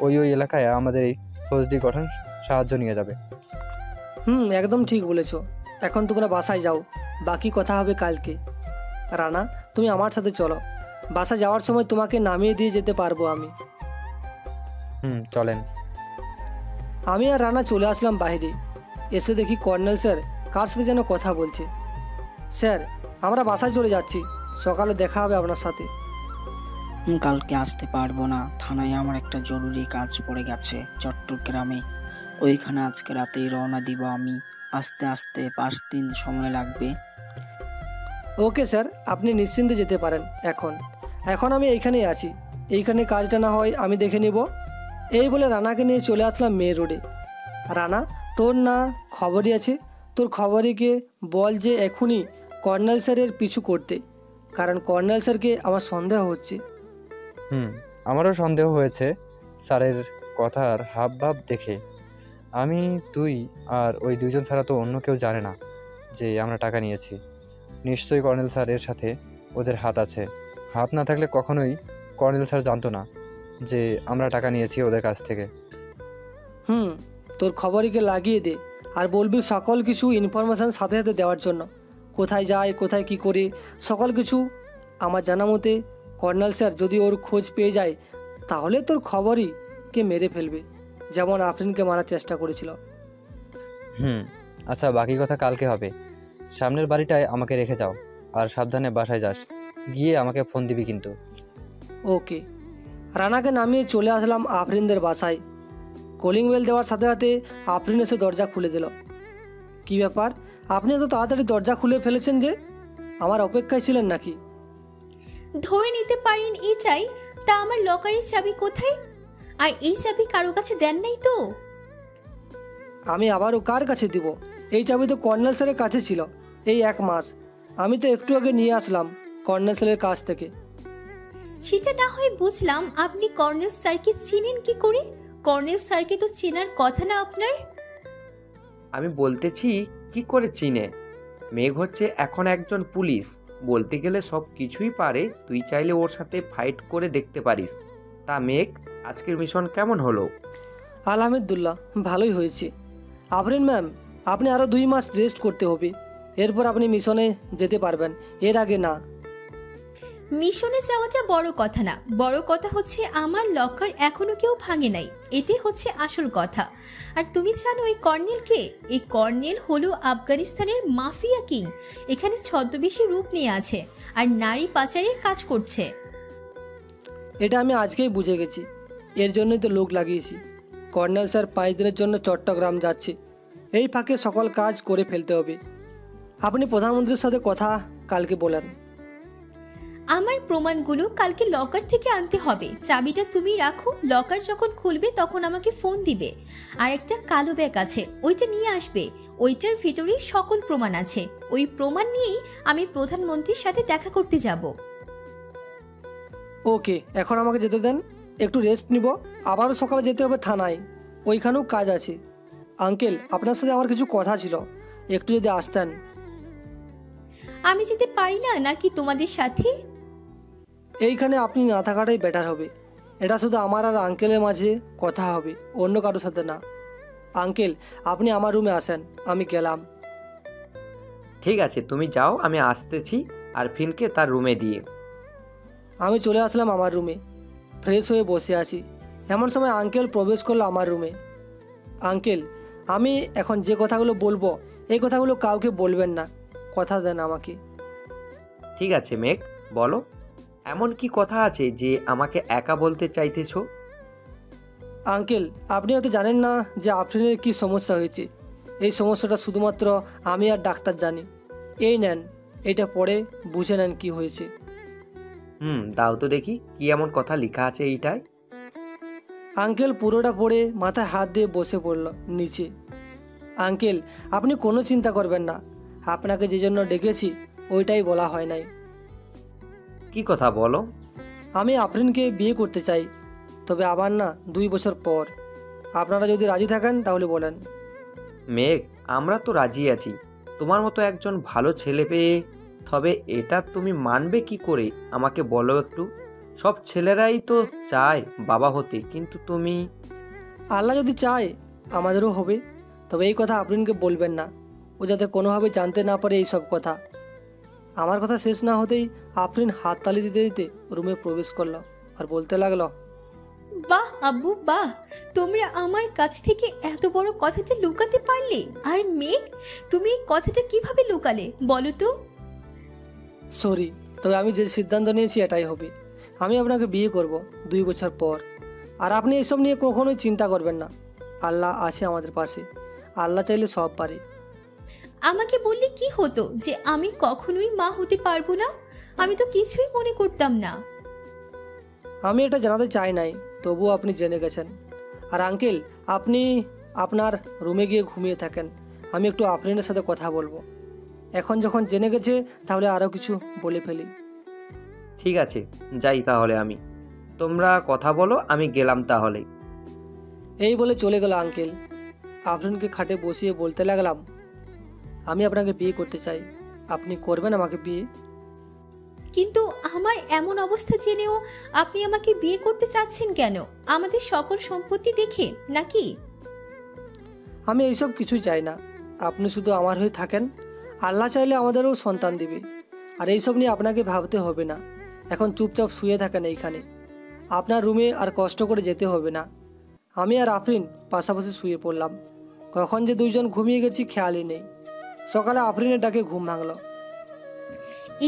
ওই এলাকায় আমাদের এই ফজলি গঠন সাহায্য নিয়ে যাবে। একদম ঠিক বলেছ। এখন তোমরা বাসায় যাও, বাকি কথা হবে কালকে। রানা, তুমি আমার সাথে চলো, বাসা যাওয়ার সময় তোমাকে নামিয়ে দিয়ে যেতে পারবো আমি। চলেন। আমি আর রানা চলে আসলাম বাইরে। এসে দেখি কর্নেল স্যার কার সাথে যেন কথা বলছে। স্যার, আমরা বাসায় চলে যাচ্ছি, সকালে দেখা হবে আপনার সাথে। কালকে আসতে পারবো না, থানায় আমার একটা জরুরি কাজ পড়ে গেছে চট্টগ্রামে। ওইখানে আজকে রাতেই রওনা দিব আমি। আস্তে আস্তে 5 দিন সময় লাগবে। ওকে স্যার, আপনি নিশ্চিন্তে যেতে পারেন। এখন আমি এইখানেই আছি, এইখানে কাজটা না হয় আমি দেখে নিব। এই বলে রানাকে নিয়ে চলে আসলাম মেন রোডে। রানা, তোর না খবরই আছে, তোর খবরকে বল যে এখনই কর্নেল স্যারের পিছু করতে, কারণ কর্নেল স্যারকে আমার সন্দেহ হচ্ছে। আমারও সন্দেহ হয়েছে স্যারের কথার হাব ভাব দেখে। আমি, তুই আর ওই 2 জন ছাড়া তো অন্য কেউ জানে না যে আমরা টাকা নিয়েছি। নিশ্চয়ই কর্নেল স্যার এর সাথে ওদের হাত আছে। হাত না থাকলে কখনোই কর্নেল স্যার জানতো না যে আমরা টাকা নিয়েছি ওদের কাছ থেকে। তোর খবরকে লাগিয়ে দে, আর বলবি সকল কিছু ইনফরমেশান সাথে সাথে দেওয়ার জন্য। কোথায় যায়, কোথায় কি করে, সকল কিছু। আমার জানা মতে কর্নেল স্যার যদি ওর খোঁজ পেয়ে যায় তাহলে তোর খবরই কে মেরে ফেলবে, যেমন আফরিনকে মারার চেষ্টা করেছিল। আচ্ছা, বাকি কথা কালকে হবে। সামনের বাড়িটায় আমাকে রেখে যাও, আর সাবধানে বাসায় যাস। গিয়ে আমাকে ফোন দিবি কিন্তু। ওকে। রানাকে নামিয়ে চলে আসলাম আফরিনদের বাসায়। কলিং বেল দেওয়ার সাথে সাথে আফরিন এসে দরজা খুলে দিল। কি ব্যাপার, আপনি এত তাড়াতাড়ি দরজা খুলে ফেলেছেন যে? আমার অপেক্ষায় ছিলেন নাকি? ধরে নিতে পারেন এটাই। তা আমার লকারের চাবি কোথায়? আর এই চাবি কারো কাছে দেন নাই তো? আমি আবারও কার কাছে দিব? এই চাবি তো কর্নেল স্যারের কাছে ছিল এই 1 মাস। আমি তো একটু আগে নিয়ে আসলাম কর্নেল স্যারের কাছ থেকে। সেটা না হয় বুঝলাম, আপনি কর্নেল স্যারকে চিনেন কি করে? কর্নেল স্যারকে তো চেনার কথা না আপনার। আমি বলতেছি কি করে চিনে? মেঘ হচ্ছে এখন একজন পুলিশ, বলতে গেলে সব কিছুই পারে। তুই চাইলে ওর সাথে ফাইট করে দেখতে পারিস। তা মেঘ, আজকের মিশন কেমন হলো? আলহামদুলিল্লাহ, ভালোই হয়েছে। আফরিন ম্যাম, আপনি আরও 2 মাস রেস্ট করতে হবে, এরপর আপনি মিশনে যেতে পারবেন, এর আগে না। মিশনে যাওয়াটা বড় কথা না, বড় কথা হচ্ছে আমার লকার এখনো কেউ ভাঙে নাই, এটাই হচ্ছে আসল কথা। আর তুমি জানো এই কর্নেলকে? এই কর্নেল হলো আফগানিস্তানের মাফিয়া কিং। এখানে ছদ্মবেশী রূপ নিয়ে আছে আর নারী পাচারের কাজ করছে। এটা আমি আজকেই বুঝে গেছি, এর জন্যই তো লোক লাগিয়েছি। কর্নেল স্যার 5 দিনের জন্য চট্টগ্রাম যাচ্ছে, এই ফাঁকে সকল কাজ করে ফেলতে হবে। আপনি প্রধানমন্ত্রীর সাথে কথা কালকে বলেন। আমার প্রমাণগুলো কালকে লকার থেকে আনতে হবে। চাবিটা তুমি রাখো, লকার যখন খুলবে তখন আমাকে ফোন দিবে। আর একটা কালো ব্যাগ আছে, ওইটা নিয়ে আসবে। ওইটার ভিতরেই সকল প্রমাণ আছে। ওই প্রমাণ নিয়েই আমি প্রধানমন্ত্রীর সাথে দেখা করতে যাব। ওকে, এখন আমাকে যেতে দেন, একটু রেস্ট নিব। আবারও সকালে যেতে হবে থানায়, ওইখানেও কাজ আছে। আঙ্কেল, আপনার সাথে আমার কিছু কথা ছিল, একটু যদি আসতেন। আমি যেতে পারি না নাকি তোমাদের সাথে? এইখানে আপনি না থাকাটাই বেটার হবে। এটা শুধু আমার আর আঙ্কেলের মাঝে কথা হবে, অন্য কারোর সাথে না। আঙ্কেল, আপনি আমার রুমে আসেন, আমি গেলাম। ঠিক আছে, তুমি যাও, আমি আসতেছি আরফিনকে তার রুমে দিয়ে। আমি চলে আসলাম আমার রুমে, ফ্রেশ হয়ে বসে আছি। এমন সময় আঙ্কেল প্রবেশ করলো আমার রুমে। আঙ্কেল, আমি এখন যে কথাগুলো বলবো, এই কথাগুলো কাউকে বলবেন না, কথা দেন আমাকে। ঠিক আছে মেঘ, বলো, এমন কি কথা আছে যে আমাকে একা বলতে চাইতেছো? আঙ্কেল, আপনি হয়তো জানেন না যে আফরিনের কি সমস্যা হয়েছে। এই সমস্যাটা শুধুমাত্র আমি আর ডাক্তার জানি। এই নেন, এটা পড়ে বুঝে নেন কি হয়েছে। দাও তো দেখি, কি এমন কথা লেখা আছে এইটায়? আঙ্কেল পুরোটা পড়ে মাথায় হাত দিয়ে বসে পড়ল নিচে। আঙ্কেল, আপনি কোনো চিন্তা করবেন না, আপনাকে যে জন্য ডেকেছি ওইটাই বলা হয় নাই। কি কথা বলো? আমি আফরিনকে বিয়ে করতে চাই, তবে আবার না 2 বছর পর। আপনারা যদি রাজি থাকেন তাহলে বলেন। মেঘ, আমরা তো রাজি আছি। তোমার মতো একজন ভালো ছেলে পেয়ে, তবে এটা তুমি মানবে কি করে আমাকে বলো একটু। সব ছেলেরাই তো চায় বাবা হতে, কিন্তু তুমি। আল্লাহ যদি চায় আমাদেরও হবে, তবে এই কথা আফরিনকে বলবেন না, ও যাতে কোনোভাবে জানতে না পারে এই সব কথা। আমার কথা শেষ না হতেই আফরিন হাততালি দিতে দিতে রুমে প্রবেশ করলো আর বলতে লাগলো, বাহ আব্বু বাহ, তোমরা আমার কাছ থেকে এত বড় কথাটা লুকাতে পারলে। আর মেঘ, তুমি এই কথাটা কিভাবে লুকালে বলো তো? সরি, তবে আমি যে সিদ্ধান্ত নিয়েছি এটাই হবে। আমি আপনাকে বিয়ে করব 2 বছর পর। আর আপনি এসব নিয়ে কখনোই চিন্তা করবেন না, আল্লাহ আছে আমাদের পাশে, আল্লাহ চাইলে সব পারে। আমাকে বললে কি হতো যে আমি কখনোই মা হতে পারবো না? আমি তো কিছুই মনে করতাম না। আমি এটা জানাতে চাই নাই, তবুও আপনি জেনে গেছেন। আর আঙ্কেল, আপনি আপনার রুমে গিয়ে ঘুমিয়ে থাকেন, আমি একটু আফরিনের সাথে কথা বলবো। এখন যখন জেনে গেছে তাহলে আরও কিছু বলে ফেলি। ঠিক আছে, যাই তাহলে আমি। তোমরা কথা বলো, আমি গেলাম তাহলে। এই বলে চলে গেল আঙ্কেল। আফরিনকে খাটে বসিয়ে বলতে লাগলাম, আমি আপনাকে বিয়ে করতে চাই, আপনি করবেন আমাকে বিয়ে? কিন্তু আমার এমন অবস্থা জেনেও আপনি আমাকে বিয়ে করতে চাচ্ছেন কেন? আমাদের সকল সম্পত্তি দেখে নাকি? আমি এইসব কিছুই চাই না, আপনি শুধু আমার হয়ে থাকেন। আল্লাহ চাইলে আমাদেরও সন্তান দিবে। আর এইসব নিয়ে আপনাকে ভাবতে হবে না। এখন চুপচাপ শুয়ে থাকেন এইখানে, আপনার রুমে আর কষ্ট করে যেতে হবে না। আমি আর আফরিন পাশাপাশি শুয়ে পড়লাম। কখন যে 2জন ঘুমিয়ে গেছি খেয়ালই নেই। সকালে আফরিনের ডাকে ঘুম ভাঙল।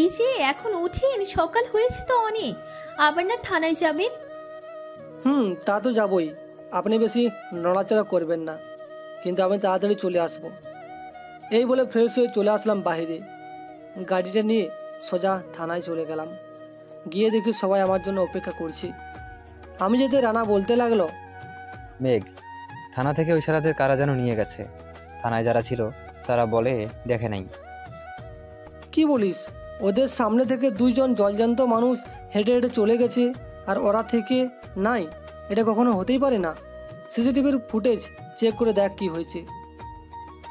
এই যে এখন উঠেন, সকাল হয়েছে তো অনেক, আবার না থানায় যাবেন? তা তো যাবই, আপনি বেশি নড়াচড়া করবেন না, কিন্তু আমি তাড়াতাড়ি চলে আসব। এই বলে ফ্রেশ হয়ে চলে আসলাম বাইরে। গাড়িটা নিয়ে সোজা থানায় চলে গেলাম। গিয়ে দেখি সবাই আমার জন্য অপেক্ষা করছে। আমি যেতে রানা বলতে লাগলো, মেঘ, থানা থেকে ওই সারাদের কারা যেন নিয়ে গেছে। থানায় যারা ছিল তারা বলে দেখে নাই। কি বলিস? ওদের সামনে থেকে 2জন জলজান্ত মানুষ হেঁটে হেঁটে চলে গেছে আর ওরা থেকে নাই? এটা কখনো হতেই পারে না। সিসিটিভির ফুটেজ চেক করে দেখ কি হয়েছে।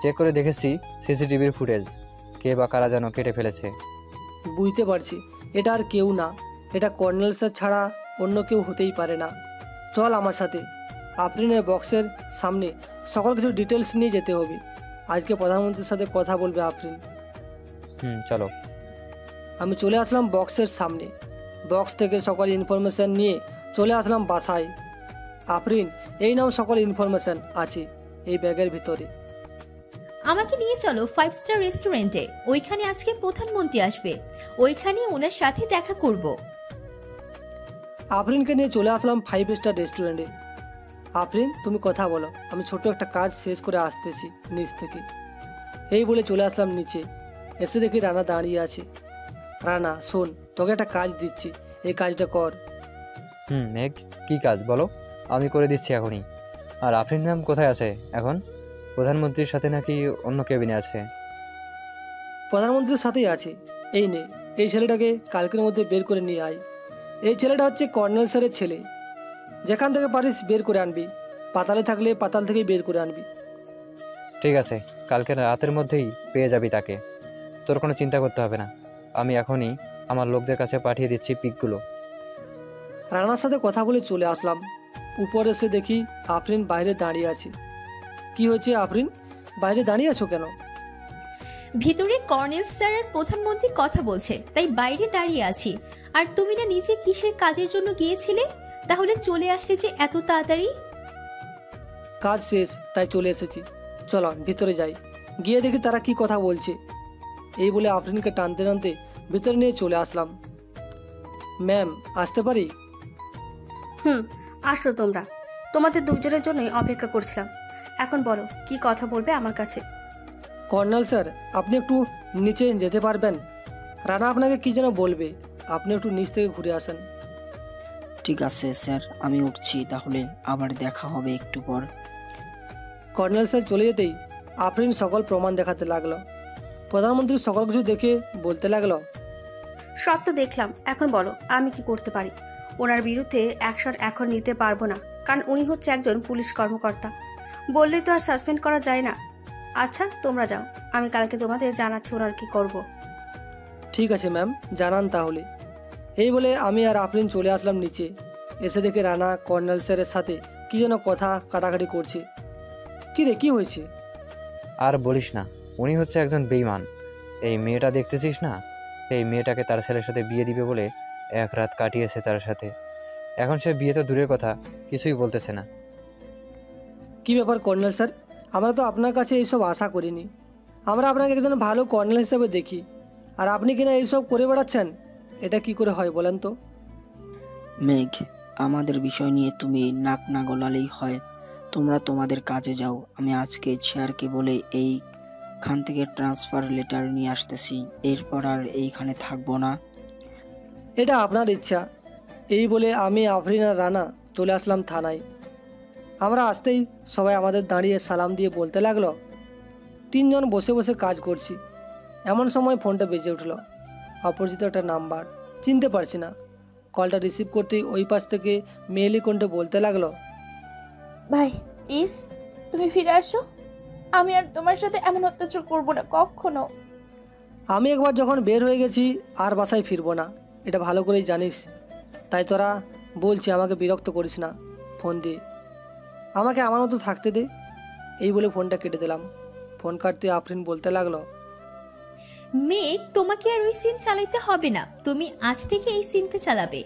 চেক করে দেখেছি সিসিটিভির ফুটেজ, কে বা কারা যেন কেটে ফেলেছে। বুঝতে পারছি এটা আর কেউ না, এটা কর্নেল স্যার ছাড়া অন্য কেউ হতেই পারে না। চল আমার সাথে, আফরিনের বক্সের সামনে সকল কিছু ডিটেলস নিয়ে যেতে হবে। আজকে প্রধানমন্ত্রীর সাথে কথা বলবে আফরিন। চলো। আমি চলে আসলাম বক্সের সামনে। বক্স থেকে সকল ইনফরমেশান নিয়ে চলে আসলাম বাসায়। আফরিন, এই নাও সকল ইনফরমেশান আছে এই ব্যাগের ভিতরে। আমাকে নিয়ে চলো 5 স্টার রেস্টুরেন্টে, ওইখানে আজকে প্রধানমন্ত্রী আসবে, ওইখানে ওনার সাথে দেখা করব। আফরিনকে নিয়ে চলে আসলাম 5 স্টার রেস্টুরেন্টে। আফরিন, তুমি কথা বলো, আমি ছোট একটা কাজ শেষ করে আসতেছি নিচ থেকে। এই বলে চলে আসলাম নিচে। এসে দেখি রানা দাঁড়িয়ে আছে। রানা শোন, তোকে একটা কাজ দিচ্ছি, এই কাজটা কর। মেঘ, কী কাজ বলো, আমি করে দিচ্ছি এখনই। আর আফরিন ম্যাম কোথায় আছে এখন? প্রধানমন্ত্রীর সাথে নাকি অন্য কেবিনে আছে? প্রধানমন্ত্রীর সাথেই আছে। এই নে, এই ছেলেটাকে কালকের মধ্যে বের করে নিয়ে আয়। এই ছেলেটা হচ্ছে কর্নেল স্যারের ছেলে। যেখান থেকে পারিস বের করে আনবি, পাতালে থাকলে পাতাল থেকেই বের করে আনবি। ঠিক আছে, কালকে রাতের মধ্যেই পেয়ে যাবি তাকে, তোর কোনো চিন্তা করতে হবে না। আমি এখনই আমার লোকদের কাছে পাঠিয়ে দিচ্ছি পিকগুলো। রানার সাথে কথা বলে চলে আসলাম। উপরে এসে দেখি আফরিন বাইরে দাঁড়িয়ে আছে। কি হয়েছে আফরিন, বাইরে দাঁড়িয়ে আছো কেন? ভিতরে কর্নেল স্যার আর প্রধানমন্ত্রী কথা বলছে, তাই বাইরে দাঁড়িয়ে আছি। আর তুমি না নিচে কিসের কাজের জন্য গিয়েছিলে? তাহলে চলে আসলে যে এত তাড়াতাড়ি? কাজ শেষ, তাই চলে এসেছি। চলো ভিতরে যাই, গিয়ে দেখি তারা কি কথা বলছে। এই বলে আফরিনকে টানতে টানতে ভিতরে নিয়ে চলে আসলাম। ম্যাম, আসতে পারি? আসো তোমরা, তোমাদের দুজনের জন্যই অপেক্ষা করছিলাম। এখন বলো কি কথা বলবে আমার কাছে। কর্নেল স্যার, আপনি একটু নিচে যেতে পারবেন? রানা আপনাকে কি যেন বলবে, আপনি একটু নিচ থেকে ঘুরে আসেন। ঠিক আছে স্যার, আমি উঠছি, তাহলে আবার দেখা হবে একটু পর। কর্নেল স্যার চলে যেতেই আফরিন সকল প্রমাণ দেখাতে লাগলো। প্রধানমন্ত্রী সকল কিছু দেখে বলতে লাগলো, সব তো দেখলাম, এখন বলো আমি কি করতে পারি। ওনার বিরুদ্ধে অ্যাকশন এখন নিতে পারবো না, কারণ উনি হচ্ছে একজন পুলিশ কর্মকর্তা। বললেই তো আর সাসপেন্ড করা যায় না। আচ্ছা তোমরা যাও, আমি কালকে তোমাদের জানাচ্ছি ওনার কি করব। ঠিক আছে ম্যাম, জানান তাহলে। এই বলে আমি আর আফরিন চলে আসলাম নিচে। এসে দেখে রানা কর্নেল স্যারের সাথে কি যেন কথা কাটাকাটি করছে। কি রে, কি হয়েছে? আর বলিস না, উনি হচ্ছে একজন বেইমান। এই মেয়েটা দেখতেছিস না, এই মেয়েটাকে তার ছেলের সাথে বিয়ে দিবে বলে এক রাত কাটিয়েছে তার সাথে। এখন সে বিয়ে তো দূরের কথা, কিছুই বলতেছে না। কি ব্যাপার কর্নেল স্যার, আমরা তো আপনার কাছে এইসব আশা করিনি। আমরা আপনাকে একজন ভালো কর্নেল হিসেবে দেখি, আর আপনি কিনা এইসব করে বেড়াচ্ছেন। এটা কি করে হয় বলেন তো? মেঘ, আমাদের বিষয় নিয়ে তুমি নাক না গলালেই হয়। তোমরা তোমাদের কাজে যাও। আমি আজকে চেয়ারকে বলে এইখান থেকে ট্রান্সফার লেটার নিয়ে আসতেছি। এরপর আর এইখানে থাকবো না। এটা আপনার ইচ্ছা। এই বলে আমি আফরিন আর রানা চলে আসলাম থানায়। আমরা আসতেই সবাই আমাদের দাঁড়িয়ে সালাম দিয়ে বলতে লাগলো। তিনজন বসে বসে কাজ করছি, এমন সময় ফোনটা বেজে উঠল। অপরিচিত একটা নাম্বার, চিনতে পারছি না। কলটা রিসিভ করতেই ওই পাশ থেকে মেয়েলি কণ্ঠে বলতে লাগলো, ভাই প্লিজ তুমি ফিরে আসো, আমি আর তোমার সাথে এমন অত্যাচার করবো না কখনো। আমি একবার যখন বের হয়ে গেছি আর বাসায় ফিরবো না, এটা ভালো করেই জানিস। তাই তোরা বলছি আমাকে বিরক্ত করিস না ফোন দিয়ে, আমাকে আমার মতো থাকতে দে। এই বলে ফোনটা কেটে দিলাম। ফোন কাটতে আফরিন বলতে লাগলো, মেঘ, তোমাকে আর ওই সিম চালাইতে হবে না। তুমি আজ থেকে এই সিমটা চালাবে।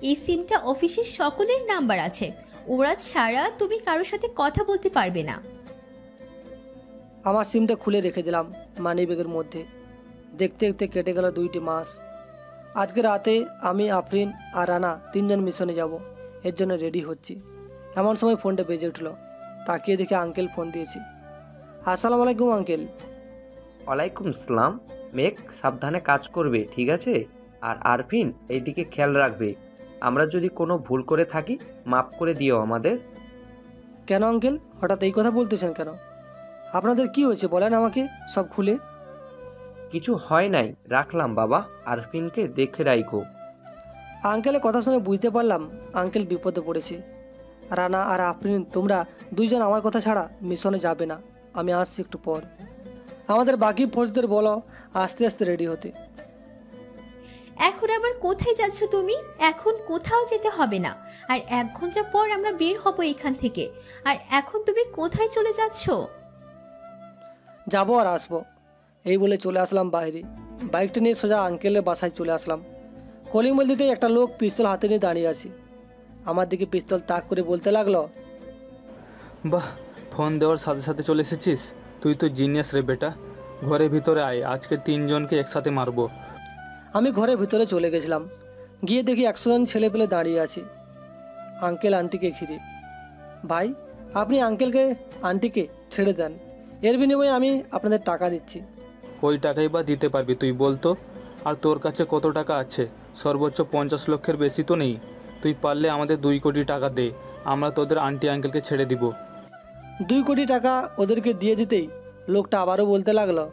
এই সিমটা অফিসের সকলের নাম্বার আছে, ওরা ছাড়া তুমি কারোর সাথে কথা বলতে পারবে না। আমার সিমটা খুলে রেখে দিলাম মানি ব্যাগের মধ্যে। দেখতে দেখতে কেটে গেল 2টি মাস। আজকে রাতে আমি, আফরিন আর রানা তিনজন মিশনে যাব, এর জন্য রেডি হচ্ছি। এমন সময় ফোনটা বেজে উঠলো। তাকিয়ে দেখে আঙ্কেল ফোন দিয়েছি। আসসালামু আলাইকুম আঙ্কেল। ওয়ালাইকুম আসসালাম। মেঘ, সাবধানে কাজ করবে, ঠিক আছে? আর আরফিন এইদিকে খেয়াল রাখবে। আমরা যদি কোনো ভুল করে থাকি মাফ করে দিও আমাদের। কেন আঙ্কেল, হঠাৎ এই কথা বলতেছেন কেন? আপনাদের কি হয়েছে বলেন আমাকে সব খুলে। কিছু হয় নাই, রাখলাম বাবা। আরফিনকে দেখে রাখো। আঙ্কেলের কথা শুনে বুঝতে পারলাম আঙ্কেল বিপদে পড়েছে। রানা আর আফরিন, তোমরা দুইজন আমার কথা ছাড়া মিশনে যাবে না। আমি আসছি একটু পর। আমাদের বাকি ফোর্সদের বলো আস্তে আস্তে রেডি হতে। এখন আবার কোথায় যাচ্ছ তুমি? এখন কোথাও যেতে হবে না। আর 1 ঘন্টা পর আমরা বের হব এখান থেকে। আর এখন তুমি কোথায় চলে যাচ্ছ? যাবো আর আসবো, এই বলে চলে আসলাম বাইরে। বাইকটা নিয়ে সোজা আঙ্কেলের বাসায় চলে আসলাম। কলিং বেল দিতেই একটা লোক পিস্তল হাতে নিয়ে দাঁড়িয়ে আছে। আমার দিকে পিস্তল তাক করে বলতে লাগলো, বাহ, ফোন দেওয়ার সাথে সাথে চলে এসেছিস। তুই তো জিনিয়াস রে বেটা। ঘরের ভিতরে আয়, আজকে 3 জনকে একসাথে মারবো। আমি ঘরের ভিতরে চলে গেছিলাম। গিয়ে দেখি 100 জন ছেলে পেলে দাঁড়িয়ে আছে আঙ্কেল আন্টিকে ঘিরে। ভাই, আপনি আঙ্কেলকে আন্টিকে ছেড়ে দেন, এর বিনিময়ে আমি আপনাদের টাকা দিচ্ছি। কই টাকাই বা দিতে পারবি তুই বলতো? আর তোর কাছে কত টাকা আছে? সর্বোচ্চ 50 লক্ষের বেশি তো নেই। তুই পারলে আমাদের 2 কোটি টাকা দে, আমরা তোদের আন্টি আঙ্কেলকে ছেড়ে দিব। 2 কোটি টাকা ওদেরকে দিয়ে দিতেই লোকটা আবারও বলতে লাগলো,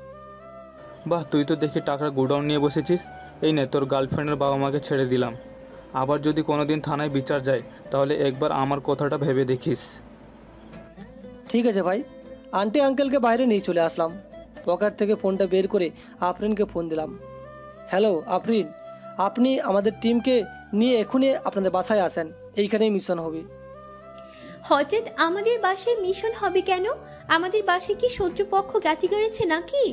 বাহ, তুই তো দেখি টাকার গোডাউন নিয়ে বসেছিস। এই নে, তোর গার্লফ্রেন্ডের বাবা মাকে ছেড়ে দিলাম। আবার যদি কোনোদিন থানায় বিচার যায় তাহলে একবার আমার কথাটা ভেবে দেখিস। ঠিক আছে ভাই। আন্টি আঙ্কেলকে বাইরে নিয়ে চলে আসলাম। পকেট থেকে ফোনটা বের করে আফরিনকে ফোন দিলাম। হ্যালো আফরিন, আপনি আমাদের টিমকে নিয়ে এখনই আপনাদের বাসায় আসেন, এইখানেই মিশন হবে। হঠাৎ আমাদের বাসায় মিশন হবে কেন? আমাদের বাসায় কি শত্রুপক্ষ গাঁটি গড়েছে নাকি?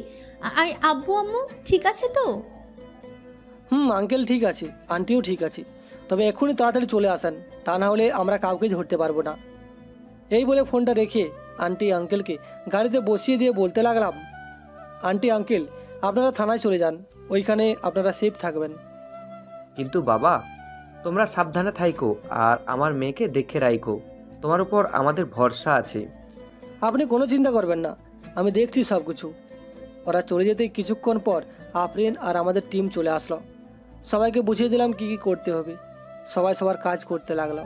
আর আব্বু আম্মু ঠিক আছে তো? আঙ্কেল ঠিক আছে, আন্টিও ঠিক আছে, তবে এখনই তাড়াতাড়ি চলে আসেন, তা না হলে আমরা কাউকে ধরতে পারবো না। এই বলে ফোনটা রেখে আন্টি আঙ্কেলকে গাড়িতে বসিয়ে দিয়ে বলতে লাগলাম, আন্টি আঙ্কেল আপনারা থানায় চলে যান, ওইখানে আপনারা সেফ থাকবেন। কিন্তু বাবা, তোমরা সাবধানে থাইকো আর আমার মেয়েকে দেখে রাইকো। তোমার উপর আমাদের ভরসা আছে। আপনি কোনো চিন্তা করবেন না, আমি দেখছি সব কিছু। ওরা চলে যেতে কিছুক্ষণ পর আফরিন আর আমাদের টিম চলে আসলো। সবাইকে বুঝিয়ে দিলাম কি কি করতে হবে। সবাই সবার কাজ করতে লাগলো।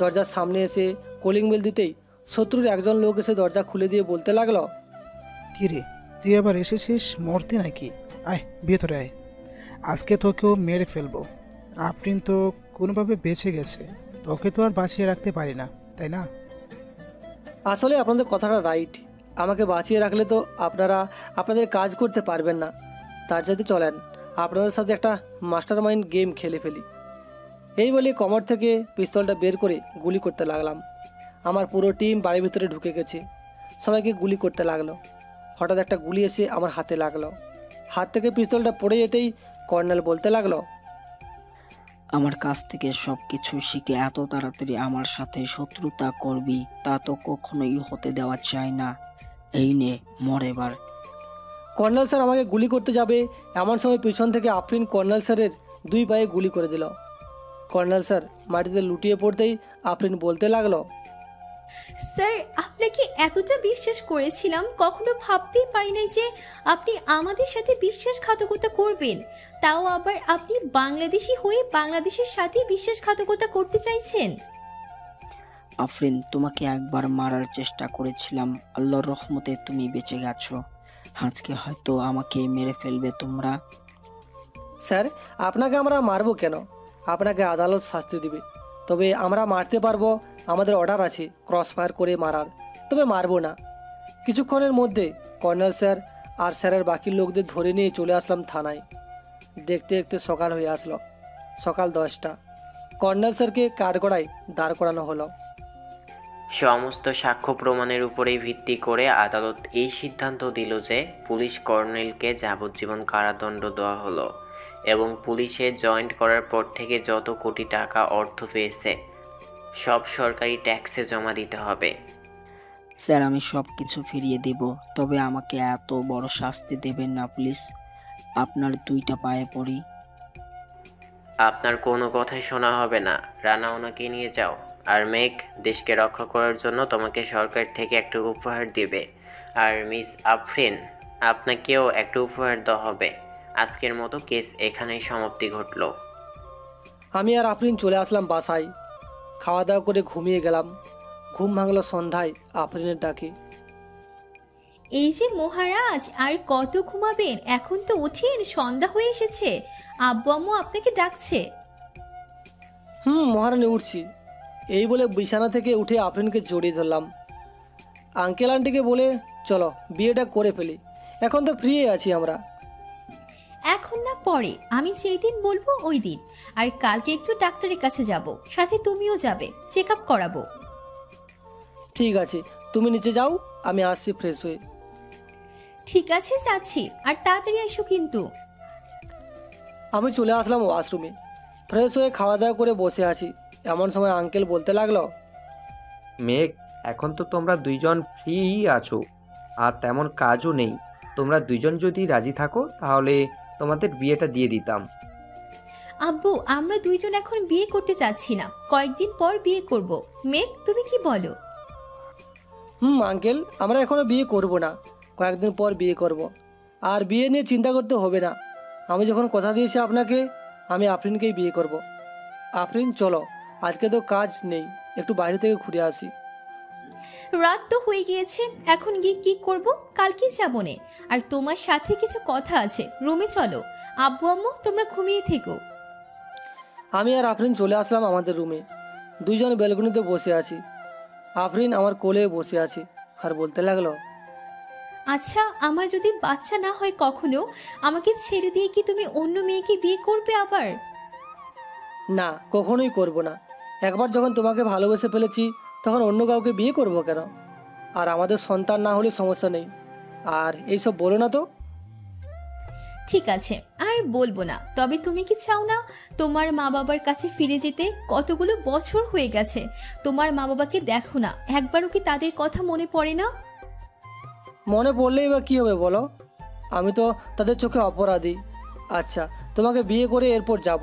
দরজার সামনে এসে কলিং বেল দিতেই শত্রুর একজন লোক এসে দরজা খুলে দিয়ে বলতে লাগলো, কি রে, তুই আবার এসেছিস মরতে নাকি? আয় ভেতরে আয়, আজকে তোকেও মেরে ফেলবো। আফরিন তো কোনোভাবে বেঁচে গেছে, তোকে তো আর বাঁচিয়ে রাখতে পারি না, তাই না? আসলে আপনাদের কথাটা রাইট, আমাকে বাঁচিয়ে রাখলে তো আপনারা আপনাদের কাজ করতে পারবেন না। তার সাথে চলেন আপনাদের সাথে একটা মাস্টার মাইন্ড গেম খেলে ফেলি। এই বলে কমর থেকে পিস্তলটা বের করে গুলি করতে লাগলাম। আমার পুরো টিম বাড়ির ভিতরে ঢুকে গেছে, সবাইকে গুলি করতে লাগলো। হঠাৎ একটা গুলি এসে আমার হাতে লাগলো। হাত থেকে পিস্তলটা পড়ে যেতেই কর্নেল বলতে লাগলো, আমার কাছ থেকে সব কিছু শিখে এত তাড়াতাড়ি আমার সাথে শত্রুতা করবি, তা তো কখনোই হতে দেওয়া চাই না। এই নে, মর এবার। কর্নেল স্যার আমাকে গুলি করতে যাবে এমন সময় পিছন থেকে আফরিন কর্নেল স্যারের 2 পায়ে গুলি করে দিল। কর্নেল স্যার মাটিতে লুটিয়ে পড়তেই আফরিন বলতে লাগলো, স্যার আপনাকে এতটা বিশ্বাস করেছিলাম, কখনো ভাবতেই পারি নাই যে আপনি আমাদের সাথে বিশ্বাসঘাতকতা করবেন, তাও আবার আপনি বাংলাদেশি হয়ে বাংলাদেশের সাথে বিশ্বাসঘাতকতা করতে চাইছেন। আফরিন, তোমাকে একবার মারার চেষ্টা করেছিলাম, আল্লাহর রহমতে তুমি বেঁচে গেছো। আজকে হয়তো আমাকে মেরে ফেলবে তোমরা। স্যার আপনাকে আমরা মারবো কেন? আপনাকে আদালত শাস্তি দিবে, তবে আমরা মারতে পারবো। আমাদের অর্ডার আছে ক্রস ফায়ার করে মারার, তবে মারবো না। কিছুক্ষণের মধ্যে কর্নেল স্যার আর স্যারের বাকি লোকদের ধরে নিয়ে চলে আসলাম থানায়। দেখতে দেখতে সকাল হয়ে আসলো। সকাল 10টা। কর্নেল স্যারকে কাঠগড়ায় দাঁড় করানো হলো। সমস্ত সাক্ষ্য প্রমাণের উপরেই ভিত্তি করে আদালত এই সিদ্ধান্ত দিল যে পুলিশ কর্নেলকে যাবজ্জীবন কারাদণ্ড দেওয়া হলো এবং পুলিশে জয়েন্ট করার পর থেকে যত কোটি টাকা অর্থ পেয়েছে সব সরকারি ট্যাক্সে জমা দিতে হবে। স্যার, আমি সব কিছু ফিরিয়ে দেব, তবে আমাকে এত বড় শাস্তি দেবেন না প্লিজ। আপনার 2টা পায়ে পড়ি। আপনার কোনো কথাই শোনা হবে না। রানা ওনাকে নিয়ে যাও। আর মেঘ, দেশকে রক্ষা করার জন্য তোমাকে সরকার থেকে একটা উপহার দেবে। আর মিস আফরিন, আপনাকেও একটা উপহার দেওয়া হবে। আজকের মতো কেস এখানেই সমাপ্তি ঘটল। আমি আর আফরিন চলে আসলাম বাসায়। খাওয়া দাওয়া করে ঘুমিয়ে গেলাম। ঘুম ভাঙলো সন্ধ্যায় আফরিনের ডাকে। এই যে মহারাজ, আর কত ঘুমাবেন? এখন তো উঠেন, সন্ধ্যা হয়ে এসেছে। আব্বু আম্মু আপনাকে ডাকছে। মহারানী উঠছি। এই বলে বিছানা থেকে উঠে আফরিনকে জড়িয়ে ধরলাম। আঙ্কেল আন্টিকে বলে চলো বিয়েটা করে ফেলি, এখন তো ফ্রি আছি আমরা। এখন না, পরে, আমি যেই দিন বলবো ওই দিন। আর কালকে একটু ডাক্তারের কাছে যাব, সাথে তুমিও যাবে, চেক আপ করাবো। ঠিক আছে, তুমি নিচে যাও, আমি আসছি ফ্রেশ হয়ে। ঠিক আছে, যাচ্ছি, আর তাড়াতাড়ি এসো কিন্তু। আমি চলে আসলাম ওয়াশরুমে। ফ্রেশ হয়ে খাওয়া দাওয়া করে বসে আছি। এমন সময় আঙ্কেল বলতে লাগলো, মেঘ, এখন তো তোমরা 2জন ফ্রি আছো আর তেমন কাজও নেই। তোমরা 2জন যদি রাজি থাকো তাহলে তোমাদের বিয়েটা দিয়ে দিতাম। আব্বু, আমরা 2জন এখন বিয়ে করতে চাচ্ছি না, কয়েকদিন পর বিয়ে করব। মেঘ, তুমি কি বলো? আঙ্কেল, আমরা এখনো বিয়ে করব না, কয়েকদিন পর বিয়ে করব। আর বিয়ে নিয়ে চিন্তা করতে হবে না, আমি যখন কথা দিয়েছি আপনাকে, আমি আফরিনকেই বিয়ে করব। আফরিন চলো, আজকে তো কাজ নেই, একটু বাইরে থেকে ঘুরে আসি। রাত তো হয়ে গিয়েছে, এখন গিয়ে কি করব? কালকে যাবো নে। আর তোমার সাথে কিছু কথা আছে, রুমে চলো। আব্বু আম্মু তোমরা ঘুমিয়ে থেকো। আমি আর আফরিন চলে আসলাম আমাদের রুমে। দুইজন ব্যালকনিতে বসে আছি। আফরিন আমার কোলে বসে আছে আর বলতে লাগলো, আচ্ছা, আমার যদি বাচ্চা না হয় কখনো, আমাকে ছেড়ে দিয়ে কি তুমি অন্য মেয়েকে বিয়ে করবে আবার? না, কখনোই করব না। একবার যখন তোমাকে ভালোবেসে ফেলেছি, তখন অন্য কাউকে বিয়ে করব কেন? আর আমাদের সন্তান না হলে সমস্যা নেই। আর এইসব বলো না তো। ঠিক আছে, আর বলবো না। তবে তুমি কি চাও না তোমার মা বাবার কাছে ফিরে যেতে? কতগুলো বছর হয়ে গেছে, তোমার মা বাবাকে দেখো না, একবারও কি তাদের কথা মনে পড়ে না? মনে পড়লেই বা কী হবে বলো? আমি তো তাদের চোখে অপরাধী। আচ্ছা, তোমাকে বিয়ে করে এরপর যাব।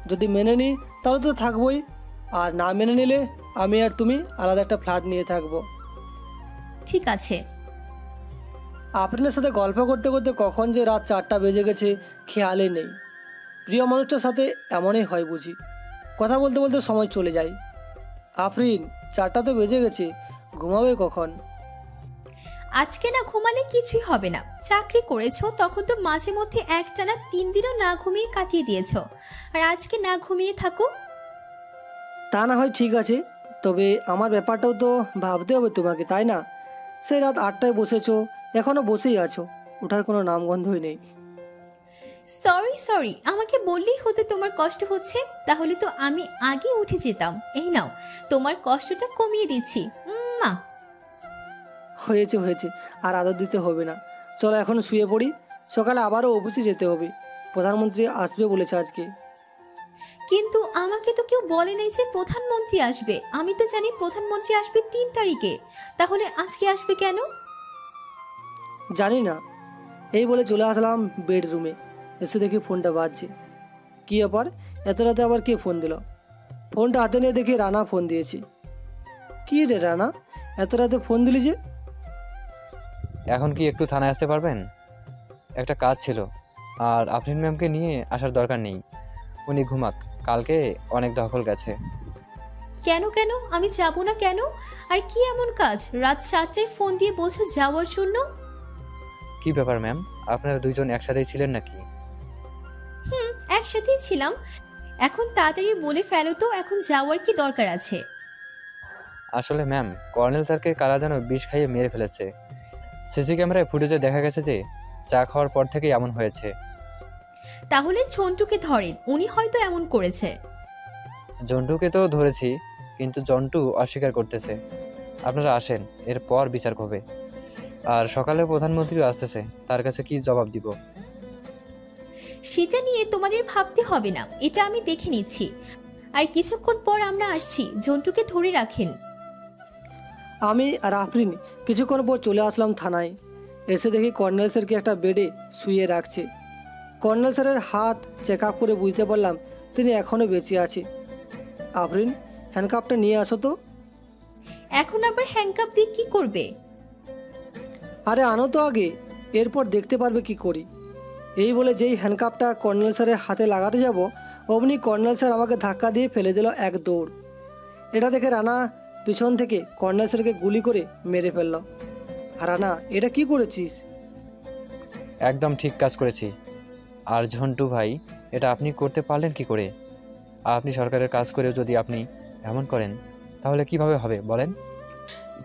যদি মেনে নিই তাহলে তো থাকবোই, আর না মেনে নিলে আমি আর তুমি আলাদা একটা ফ্ল্যাট নিয়ে থাকবো। ঠিক আছে। আফরিনের সাথে গল্প করতে করতে কখন যে রাত 4টা বেজে গেছে খেয়ালই নেই। প্রিয় মানুষটার সাথে এমনই হয় বুঝি, কথা বলতে বলতে সময় চলে যায়। আফরিন, 4টা তো বেজে গেছে, ঘুমাবে কখন? আজকে না ঘুমালে কিছুই হবে না। চাকরি করেছো তখন তো মাঝে মধ্যে একটানা 3 দিনও না ঘুমিয়ে কাটিয়ে দিয়েছো, আর আজকে না ঘুমিয়ে থাকো। তা না হয় ঠিক আছে, তবে আমার ব্যাপারটাও তো ভাবতে হবে তোমাকে, তাই না? সেই রাত 8টায় বসেছো, এখনও বসেই আছো, ওঠার কোনো নামগন্ধই নেই। সরি, আমাকে বললেই হতো তোমার কষ্ট হচ্ছে, তাহলে তো আমি আগে উঠে যেতাম। এই নাও, তোমার কষ্টটা কমিয়ে দিচ্ছি। মা হয়েছে, আর আদর দিতে হবে না। চলো এখন শুয়ে পড়ি, সকালে আবারও অফিসে যেতে হবে। প্রধানমন্ত্রী আসবে বলেছে আজকে। কিন্তু আমাকে তো কেউ বলে নাই যে প্রধানমন্ত্রী আসবে। আমি তো জানি প্রধানমন্ত্রী আসবে 3 তারিখে, তাহলে আজকে আসবে কেন? জানি না। এই বলে চলে আসলাম বেডরুমে। এসে দেখি ফোনটা বাজছে। কী ব্যাপার, এত রাতে আবার কে ফোন দিল? ফোনটা হাতে নিয়ে দেখি রানা ফোন দিয়েছি। কী রে রানা, এত রাতে ফোন দিলি যে? এখন কি একটু থানায় আসতে পারবেন? একটা কাজ ছিল, আর আফরিন ম্যামকে নিয়ে আসার দরকার নেই, উনি ঘুমাক, কালকে অনেক দখল গেছে। কেন আমি যাব না কেন? আর কি এমন কাজ রাত 4টায় ফোন দিয়ে বলছো যাওয়ার জন্য? কি ব্যাপার ম্যাম, আপনারা দুইজন একসাথেই ছিলেন নাকি? একসাথেই ছিলাম। এখন তাড়াতাড়ি বলে ফেলো তো, এখন যাওয়ার কি দরকার আছে? আসলে ম্যাম, কর্নেল স্যারকে কারা যেন বিষ খাইয়ে মেরে ফেলেছে। সিসি ক্যামেরায় ফুটেজে দেখা গেছে যে চা খাওয়ার পর থেকেই এমন হয়েছে। তাহলে ঝন্টুকে ধরেন, উনি হয়তো এমন করেছে। জন্টুকে তো ধরেছি, কিন্তু জন্টু অস্বীকার করতেছে। আপনারা আসেন, এরপর বিচার হবে। আর সকালে প্রধানমন্ত্রীও আসতেছে, তার কাছে কি জবাব দিব? সেটা নিয়ে তোমাদের ভাবতে হবে না, এটা আমি দেখে নিচ্ছি। আর কিছুক্ষণ পর আমরা আসছি, জন্টুকে ধরে রাখেন। আমি আর আফরিন কিছুক্ষণ পর চলে আসলাম থানায়। এসে দেখি কর্নেল স্যারকে একটা বেডে শুয়ে রাখছে। কর্নেল স্যারের হাত চেক আপ করে বুঝতে পারলাম তিনি এখনও বেঁচে আছে। আফরিন, হ্যান্ডকাপটা নিয়ে আসো তো। এখন আবার হ্যান্ডকাপ দিয়ে কি করবে? আরে আনো তো আগে, এরপর দেখতে পারবে কি করি। এই বলে যেই হ্যান্ডকাপটা কর্নেল স্যারের হাতে লাগাতে যাব, অমনি কর্নেল স্যার আমাকে ধাক্কা দিয়ে ফেলে দিল এক দৌড়। এটা দেখে রানা পিছন থেকে কর্নেল স্যারকে গুলি করে মেরে ফেলল। রানা, এটা কি করেছিস? একদম ঠিক কাজ করেছি। আর ঝন্টু ভাই, এটা আপনি করতে পারলেন কি করে? আপনি সরকারের কাজ করেও যদি আপনি এমন করেন, তাহলে কিভাবে হবে বলেন?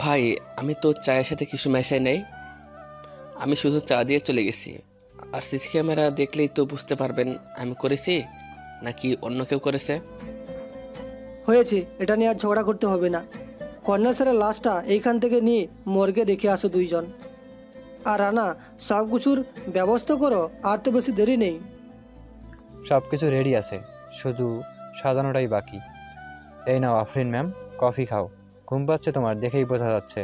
ভাই, আমি তো চায়ের সাথে কিছু মেশাই নাই, আমি শুধু চা দিয়ে চলে গেছি। আর সিসি ক্যামেরা দেখলেই তো বুঝতে পারবেন আমি করেছি নাকি অন্য কেউ করেছে। হয়েছে, এটা নিয়ে আর ঝগড়া করতে হবে না। কর্নেল স্যারের লাশটা এইখান থেকে নিয়ে মর্গে রেখে আসো দুইজন। আর রানা, সব কিছুর ব্যবস্থা করো, আর তো বেশি দেরি নেই। সব কিছু রেডি আছে, শুধু সাজানোটাই বাকি। এই নাও আফরিন ম্যাম, কফি খাও। ঘুম পাচ্ছে তোমার, দেখেই বোঝা যাচ্ছে।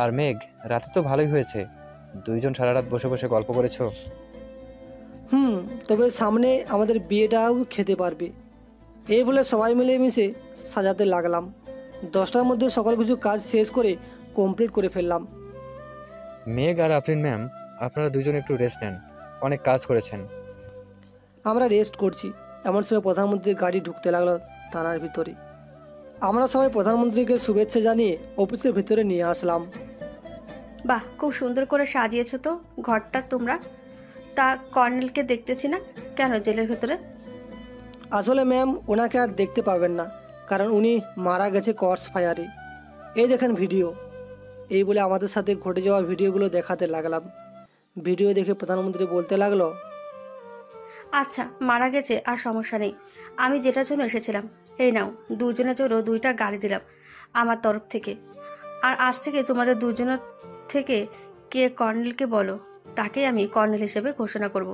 আর মেঘ, রাতে তো ভালোই হয়েছে, দুইজন সারা রাত বসে বসে গল্প করেছো। তবে সামনে আমাদের বিয়েটাও খেতে পারবে। এই বলে সবাই মিলে মিশে সাজাতে লাগলাম। 10টার মধ্যে সকল কিছু কাজ শেষ করে কমপ্লিট করে ফেললাম। মেঘ আর আফরিন ম্যাম, আপনারা দুজন একটু রেস্ট নেন, অনেক কাজ করেছেন। আমরা রেস্ট করছি। এমন সময় প্রধানমন্ত্রীর গাড়ি ঢুকতে লাগলো থানার ভিতরে। আমরা সবাই প্রধানমন্ত্রীকে শুভেচ্ছা জানিয়ে অফিসের ভিতরে নিয়ে আসলাম। বাহ, খুব সুন্দর করে সাজিয়েছো তো ঘরটা তোমরা। তা কর্নেলকে দেখতেছি না কেন জেলের ভেতরে? আসলে ম্যাম, ওনাকে আর দেখতে পাবেন না, কারণ উনি মারা গেছে ক্রস ফায়ারে। এই দেখেন ভিডিও। এই বলে আমাদের সাথে ঘটে যাওয়া ভিডিওগুলো দেখাতে লাগলাম। ভিডিও দেখে প্রধানমন্ত্রী বলতে লাগলো, আচ্ছা মারা গেছে আর সমস্যা নেই। আমি যেটার জন্য এসেছিলাম, এই নাও, দুজনের জন্য 2টা গাড়ি দিলাম আমার তরফ থেকে। আর আজ থেকে তোমাদের দুজনের থেকে কে কর্নেলকে বলো, তাকেই আমি কর্নেল হিসেবে ঘোষণা করব।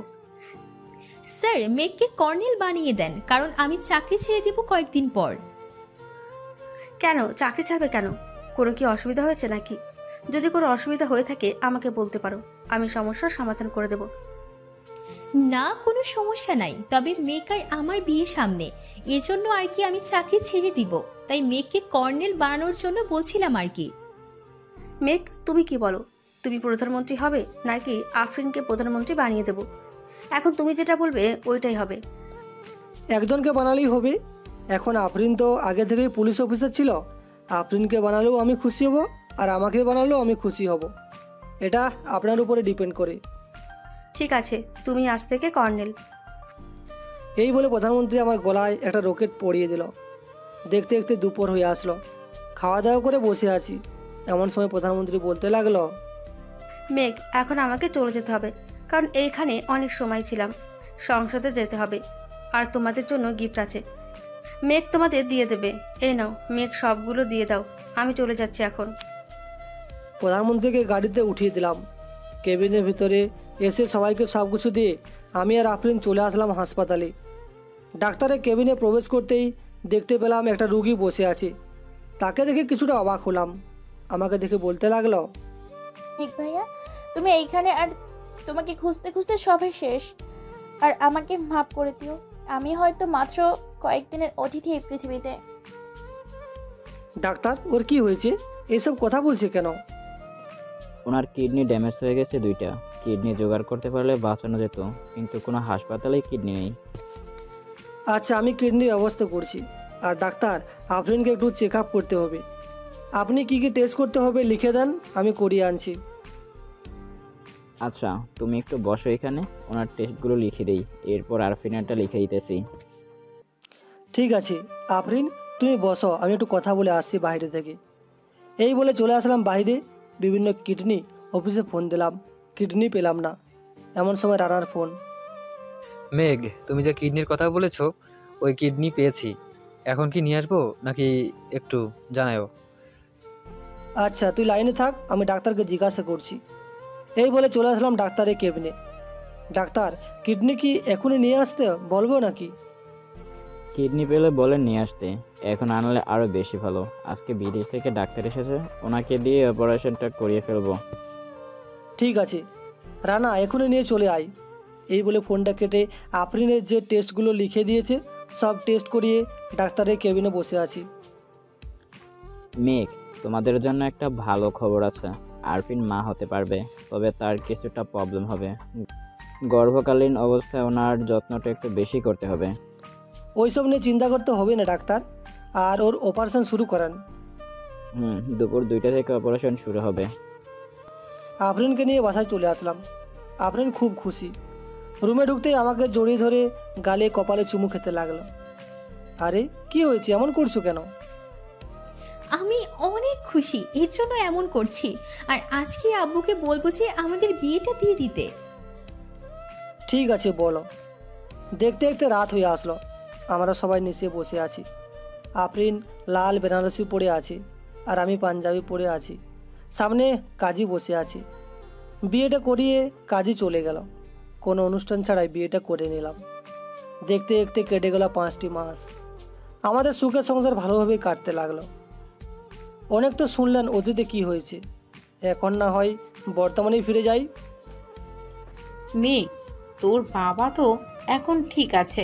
স্যার, মেঘকে কর্নেল বানিয়ে দেন, কারণ আমি চাকরি ছেড়ে দিব কয়েকদিন পর। কেন চাকরি ছাড়বে কেন? কোনো কি অসুবিধা হয়েছে নাকি? যদি কোনো অসুবিধা হয়ে থাকে আমাকে বলতে পারো, আমি সমস্যার সমাধান করে দেব। না, কোনো সমস্যা নাই, তবে মেঘ আর আমার বিয়ে সামনে, এজন্য আর কি আমি চাকরি ছেড়ে দিব। তাই মেঘকে কর্নেল বানানোর জন্য বলছিলাম আর কি। মেঘ, তুমি কি বলো? তুমি প্রধানমন্ত্রী হবে নাকি আফরিনকে প্রধানমন্ত্রী বানিয়ে দেব? এখন তুমি যেটা বলবে ওইটাই হবে। একজনকে বানালেই হবে। এখন আফরিন তো আগে থেকেই পুলিশ অফিসার ছিল। আফরিনকে বানালেও আমি খুশি হব, আর আমাকে বানালেও আমি খুশি হব। এটা আপনার উপরে ডিপেন্ড করে। ঠিক আছে, তুমি আজ থেকে কর্নেল। এই বলে প্রধানমন্ত্রী আমার গলায় একটা রকেট পরিয়ে দিল। দেখতে দেখতে দুপুর হয়ে আসলো। খাওয়া দাওয়া করে বসে আছি। এমন সময় প্রধানমন্ত্রী বলতে লাগলো, মেঘ, এখন আমাকে চলে যেতে হবে, কারণ এইখানে অনেক সময় ছিলাম। সংসদে যেতে হবে, আর তোমাদের জন্য গিফট আছে। মেঘ তোমাদের দিয়ে দেবে। এই নাও, মেঘ সবগুলো দিয়ে দাও। আমি চলে যাচ্ছি এখন। প্রধানমন্ত্রীকে গাড়িতে উঠিয়ে দিলাম। কেবিনের ভিতরে এসে সবাইকে সব কিছু দিয়ে আমি আর আফরিন চলে আসলাম হাসপাতালে। ডাক্তারের কেবিনে প্রবেশ করতেই দেখতে পেলাম একটা রুগী বসে আছে। তাকে দেখে কিছুটা অবাক হলাম। আমাকে দেখে বলতে লাগলো, মেঘ ভাইয়া, তুমি এইখানে, আর তোমাকে খুঁজতে খুঁজতে সবাই শেষ। আর আমাকে মাফ করে দিও, আমি হয়তো মাত্র কয়েকদিনের অতিথি এই পৃথিবীতে। ডাক্তার, ওর কি হয়েছে? এইসব কথা বলছে কেন? ওনার কিডনি ড্যামেজ হয়ে গেছে 2টা। কিডনি জোগাড় করতে পারলে বাঁচানো যেত, কিন্তু কোনো হাসপাতালেই কিডনি নেই। আচ্ছা, আমি কিডনির ব্যবস্থা করছি। আর ডাক্তার, আফরিনকে একটু চেক আপ করতে হবে। আপনি কি কি টেস্ট করতে হবে লিখে দেন, আমি করিয়ে আনছি। আচ্ছা, তুমি একটু বসো এখানে, ওনার টেস্টগুলো লিখে দিই, এরপর আরফিনারটা লিখে দিতেছি। ঠিক আছে আফরিন, তুমি বসো, আমি একটু কথা বলে আসছি বাইরে থেকে। এই বলে চলে আসলাম বাইরে। বিভিন্ন কিডনি অফিসে ফোন দিলাম, কিডনি পেলাম না। এমন সময় রানার ফোন। মেঘ, তুমি যে কিডনির কথা বলেছো, ওই কিডনি পেয়েছি। এখন কি নিয়ে আসবো নাকি একটু জানাও? আচ্ছা, তুই লাইনে থাক, আমি ডাক্তারকে জিজ্ঞাসা করছি। এই বলে চলে আসলাম ডাক্তারের কেবিনে। ডাক্তার, কিডনি কি এখনই নিয়ে আসতে বলবো নাকি? কিডনি পেলে বলেন নিয়ে আসতে, এখন আনলে আরও বেশি ভালো। আজকে বিদেশ থেকে ডাক্তার এসেছে, ওনাকে দিয়ে অপারেশনটা করিয়ে ফেলবো। ঠিক আছে রানা, এখনই নিয়ে চলে আয়। এই বলে ফোনটা কেটে আফরিনের যে টেস্টগুলো লিখে দিয়েছে সব টেস্ট করিয়ে ডাক্তারের কেবিনে বসে আছি। মেঘ, তোমাদের জন্য একটা ভালো খবর আছে। আরফিন মা হতে পারবে, তবে তার কিছুটা প্রবলেম হবে। গর্ভকালীন অবস্থায় ওনার যত্নটা একটু বেশি করতে হবে। ওইসব নিয়ে চিন্তা করতে হবে না ডাক্তার, আর ওর অপারেশন শুরু করেন। দুপুর 2টা থেকে অপারেশন শুরু হবে। আফরিনকে নিয়ে বাসায় চলে আসলাম। আফরিন খুব খুশি। রুমে ঢুকতেই আমাকে জড়িয়ে ধরে গালে কপালে চুমু খেতে লাগলো। আরে কি হয়েছে, এমন করছো কেন? আমি অনেক খুশি, এর জন্য এমন করছি। আর আজকে আব্বুকে বলবো যে আমাদের বিয়েটা দিয়ে দিতে। ঠিক আছে বলো। দেখতে দেখতে রাত হয়ে আসলো। আমরা সবাই নিচে বসে আছি। আফরিন লাল বেনারসি পরে আছে, আর আমি পাঞ্জাবি পরে আছি। সামনে কাজী বসে আছে। বিয়েটা করিয়ে কাজী চলে গেল। কোনো অনুষ্ঠান ছাড়াই বিয়েটা করে নিলাম। দেখতে দেখতে কেটে গেল 5টি মাস। আমাদের সুখের সংসার ভালোভাবেই কাটতে লাগলো। অনেক তো শুনলেন অতীতে কি হয়েছে, এখন না হয় বর্তমানেই ফিরে যাই। মেঘ, তোর বাবা তো এখন ঠিক আছে।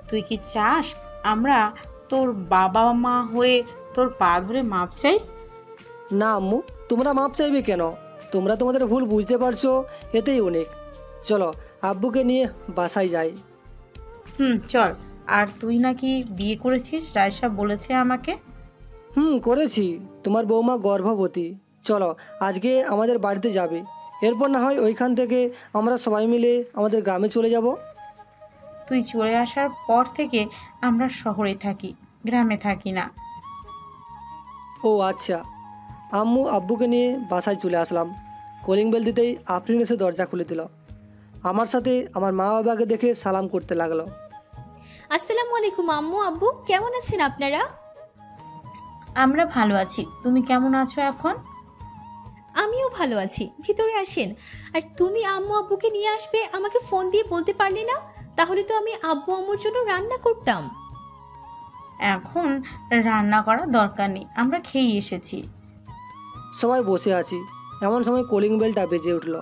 তুই কি চাস আমরা তোর বাবা মা হয়ে তোর পা ধরে মাপ চাই? না আম্মু, তোমরা মাপ চাইবে কেন? তোমরা তোমাদের ভুল বুঝতে পারছো, এতেই অনেক। চলো আব্বুকে নিয়ে বাসায় যাই। চল। আর তুই নাকি বিয়ে করেছিস, রায়সা বলেছে আমাকে। করেছি। তোমার বৌমা গর্ভবতী। চলো আজকে আমাদের বাড়িতে যাবে, এরপর না হয় ওইখান থেকে আমরা সবাই মিলে আমাদের গ্রামে চলে যাব। তুই চলে আসার পর থেকে আমরা শহরে থাকি, গ্রামে থাকি না। ও আচ্ছা। আম্মু আব্বুকে নিয়ে বাসায় চলে আসলাম। কলিং বেল দিতেই আফরিন এসে দরজা খুলে দিল। আমার সাথে আমার মা বাবাকে দেখে সালাম করতে লাগলো। আসসালামু আলাইকুম আম্মু আব্বু, কেমন আছেন আপনারা? আমরা ভালো আছি, তুমি কেমন আছো এখন? আমিও ভালো আছি, ভিতরে আসেন। আর তুমি আম্মু আব্বুকে নিয়ে আসবে, আমাকে ফোন দিয়ে বলতে পারলে না? তাহলে তো আমি আব্বু আম্মুর জন্য রান্না করতাম। এখন রান্না করার দরকার নেই, আমরা খেয়ে এসেছি। সবাই বসে আছি, এমন সময় কলিং বেলটা বেজে উঠল।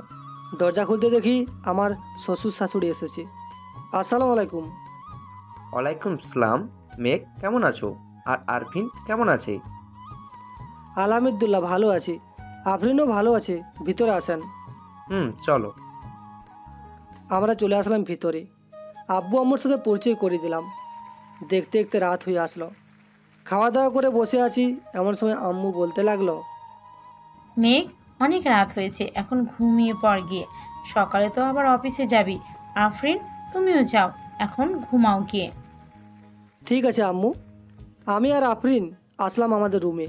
দরজা খুলতে দেখি আমার শ্বশুর শাশুড়ি এসেছে। আসসালামু আলাইকুম। ওয়ালাইকুম সালাম। মেঘ কেমন আছো? আর আরফিন কেমন আছে? আলহামদুলিল্লাহ ভালো আছি। আফরিনও ভালো আছে, ভিতরে আসেন। চলো। আমরা চলে আসলাম ভিতরে। আব্বু আম্মুর সাথে পরিচয় করে দিলাম। দেখতে দেখতে রাত হয়ে আসলো। খাওয়া দাওয়া করে বসে আছি, এমন সময় আম্মু বলতে লাগলো, মেঘ অনেক রাত হয়েছে, এখন ঘুমিয়ে পড় গিয়ে, সকালে তো আবার অফিসে যাবি। আফরিন তুমিও যাও, এখন ঘুমাও গিয়ে। ঠিক আছে আম্মু। আমি আর আফরিন আসলাম আমাদের রুমে।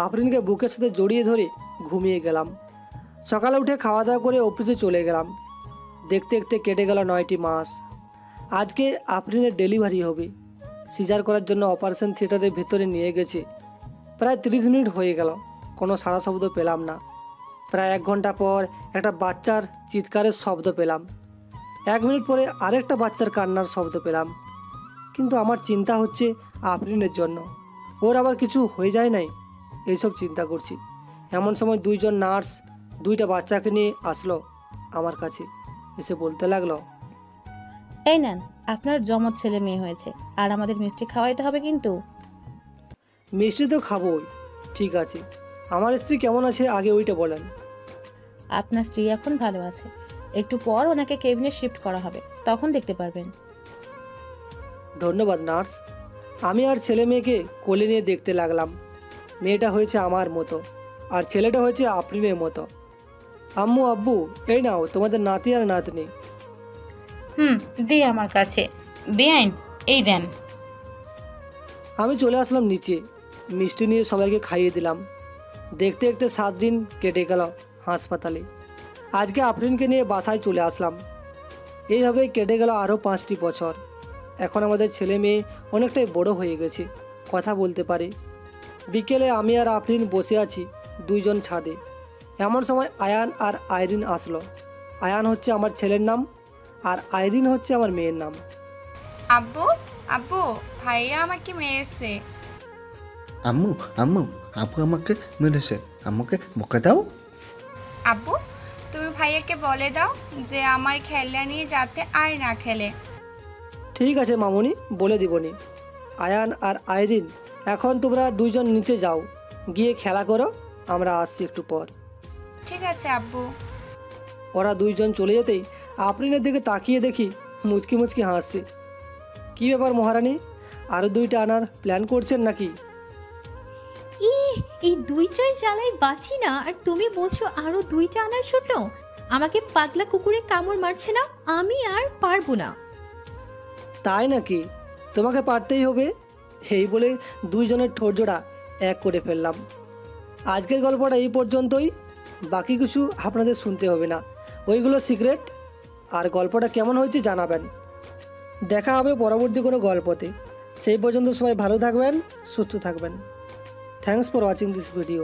আফরিনকে বুকের সাথে জড়িয়ে ধরে ঘুমিয়ে গেলাম। সকালে উঠে খাওয়া দাওয়া করে অফিসে চলে গেলাম। দেখতে দেখতে কেটে গেল 9টি মাস। আজকে আফরিনের ডেলিভারি হবে। সিজার করার জন্য অপারেশন থিয়েটারের ভিতরে নিয়ে গেছে। প্রায় 30 মিনিট হয়ে গেল, কোনো সাড়া শব্দ পেলাম না। প্রায় 1 ঘন্টা পর একটা বাচ্চার চিৎকারের শব্দ পেলাম। 1 মিনিট পরে আরেকটা বাচ্চার কান্নার শব্দ পেলাম। কিন্তু আমার চিন্তা হচ্ছে আফরিনের জন্য, ওর আবার কিছু হয়ে যায় নাই, এইসব চিন্তা করছি। এমন সময় 2জন নার্স 2টা বাচ্চাকে নিয়ে আসলো আমার কাছে। এসে বলতে লাগলো, এই নেন, আপনার জমজ ছেলে মেয়ে হয়েছে, আর আমাদের মিষ্টি খাওয়াইতে হবে কিন্তু। মিষ্টি তো খাবোই, ঠিক আছে। আমার স্ত্রী কেমন আছে আগে ওইটা বলেন। আপনার স্ত্রী এখন ভালো আছে, একটু পর ওনাকে কেবিনে শিফট করা হবে, তখন দেখতে পারবেন। ধন্যবাদ নার্স। আমি আর ছেলে মেয়েকে কোলে নিয়ে দেখতে লাগলাম। মেয়েটা হয়েছে আমার মতো, আর ছেলেটা হয়েছে আফরিনের মতো। আম্মু আব্বু, এই নাও তোমাদের নাতি আর নাতনি। দে আমার কাছে। বেআইন, এই দেন। আমি চলে আসলাম নিচে, মিষ্টি নিয়ে সবাইকে খাইয়ে দিলাম। দেখতে দেখতে 7 দিন কেটে গেল হাসপাতালে। আজকে আফরিনকে নিয়ে বাসায় চলে আসলাম। এইভাবেই কেটে গেল আরও 5টি বছর। এখন আমাদের ছেলে মেয়ে অনেকটাই বড় হয়ে গেছে, কথা বলতে পারে। বিকেলে আমি আর আফরিন বসে আছি 2জন ছাদে। এমন সময় আয়ান আর আইরিন আসলো। আয়ান হচ্ছে আমার ছেলের নাম, আর আইরিন হচ্ছে আমার মেয়ের নাম। আব্বু আব্বু, ভাইয়া আমাকে মেরেছে। আম্মু আম্মু, আব্বু আমাকে মেরেছে, আমাকে বকা দাও। আব্বু, তুমি ভাইয়াকে বলে দাও যে আমার খেলনা নিয়ে যাতে আর না খেলে। ঠিক আছে মামুনি, বলে দিবনি। আয়ান আর আইরিন, এখন তোমরা 2জন নিচে যাও, গিয়ে খেলা করো, আমরা আসছি একটু পর। ঠিক আছে আব্বু। ওরা 2জন চলে যেতেই আফরিনের দিকে তাকিয়ে দেখি মুচকি মুচকি হাসছে। কী ব্যাপার মহারানী, আরও 2টা আনার প্ল্যান করছেন নাকি? এই 2টার জ্বালায় বাঁচি না, আর তুমি বলছো আরো 2টা আনার জন্য? আমাকে পাগলা কুকুরে কামড় মারছে না, আমি আর পারবো না। তাই নাকি? তোমাকে পারতেই হবে। এই বলে 2জনের ঠোঁট জোড়া এক করে ফেললাম। আজকের গল্পটা এই পর্যন্তই, বাকি কিছু আপনাদের শুনতে হবে না, ওইগুলো সিক্রেট। আর গল্পটা কেমন হয়েছে জানাবেন। দেখা হবে পরবর্তী কোনো গল্পতে। সেই পর্যন্ত সবাই ভালো থাকবেন, সুস্থ থাকবেন। Thanks for watching this video.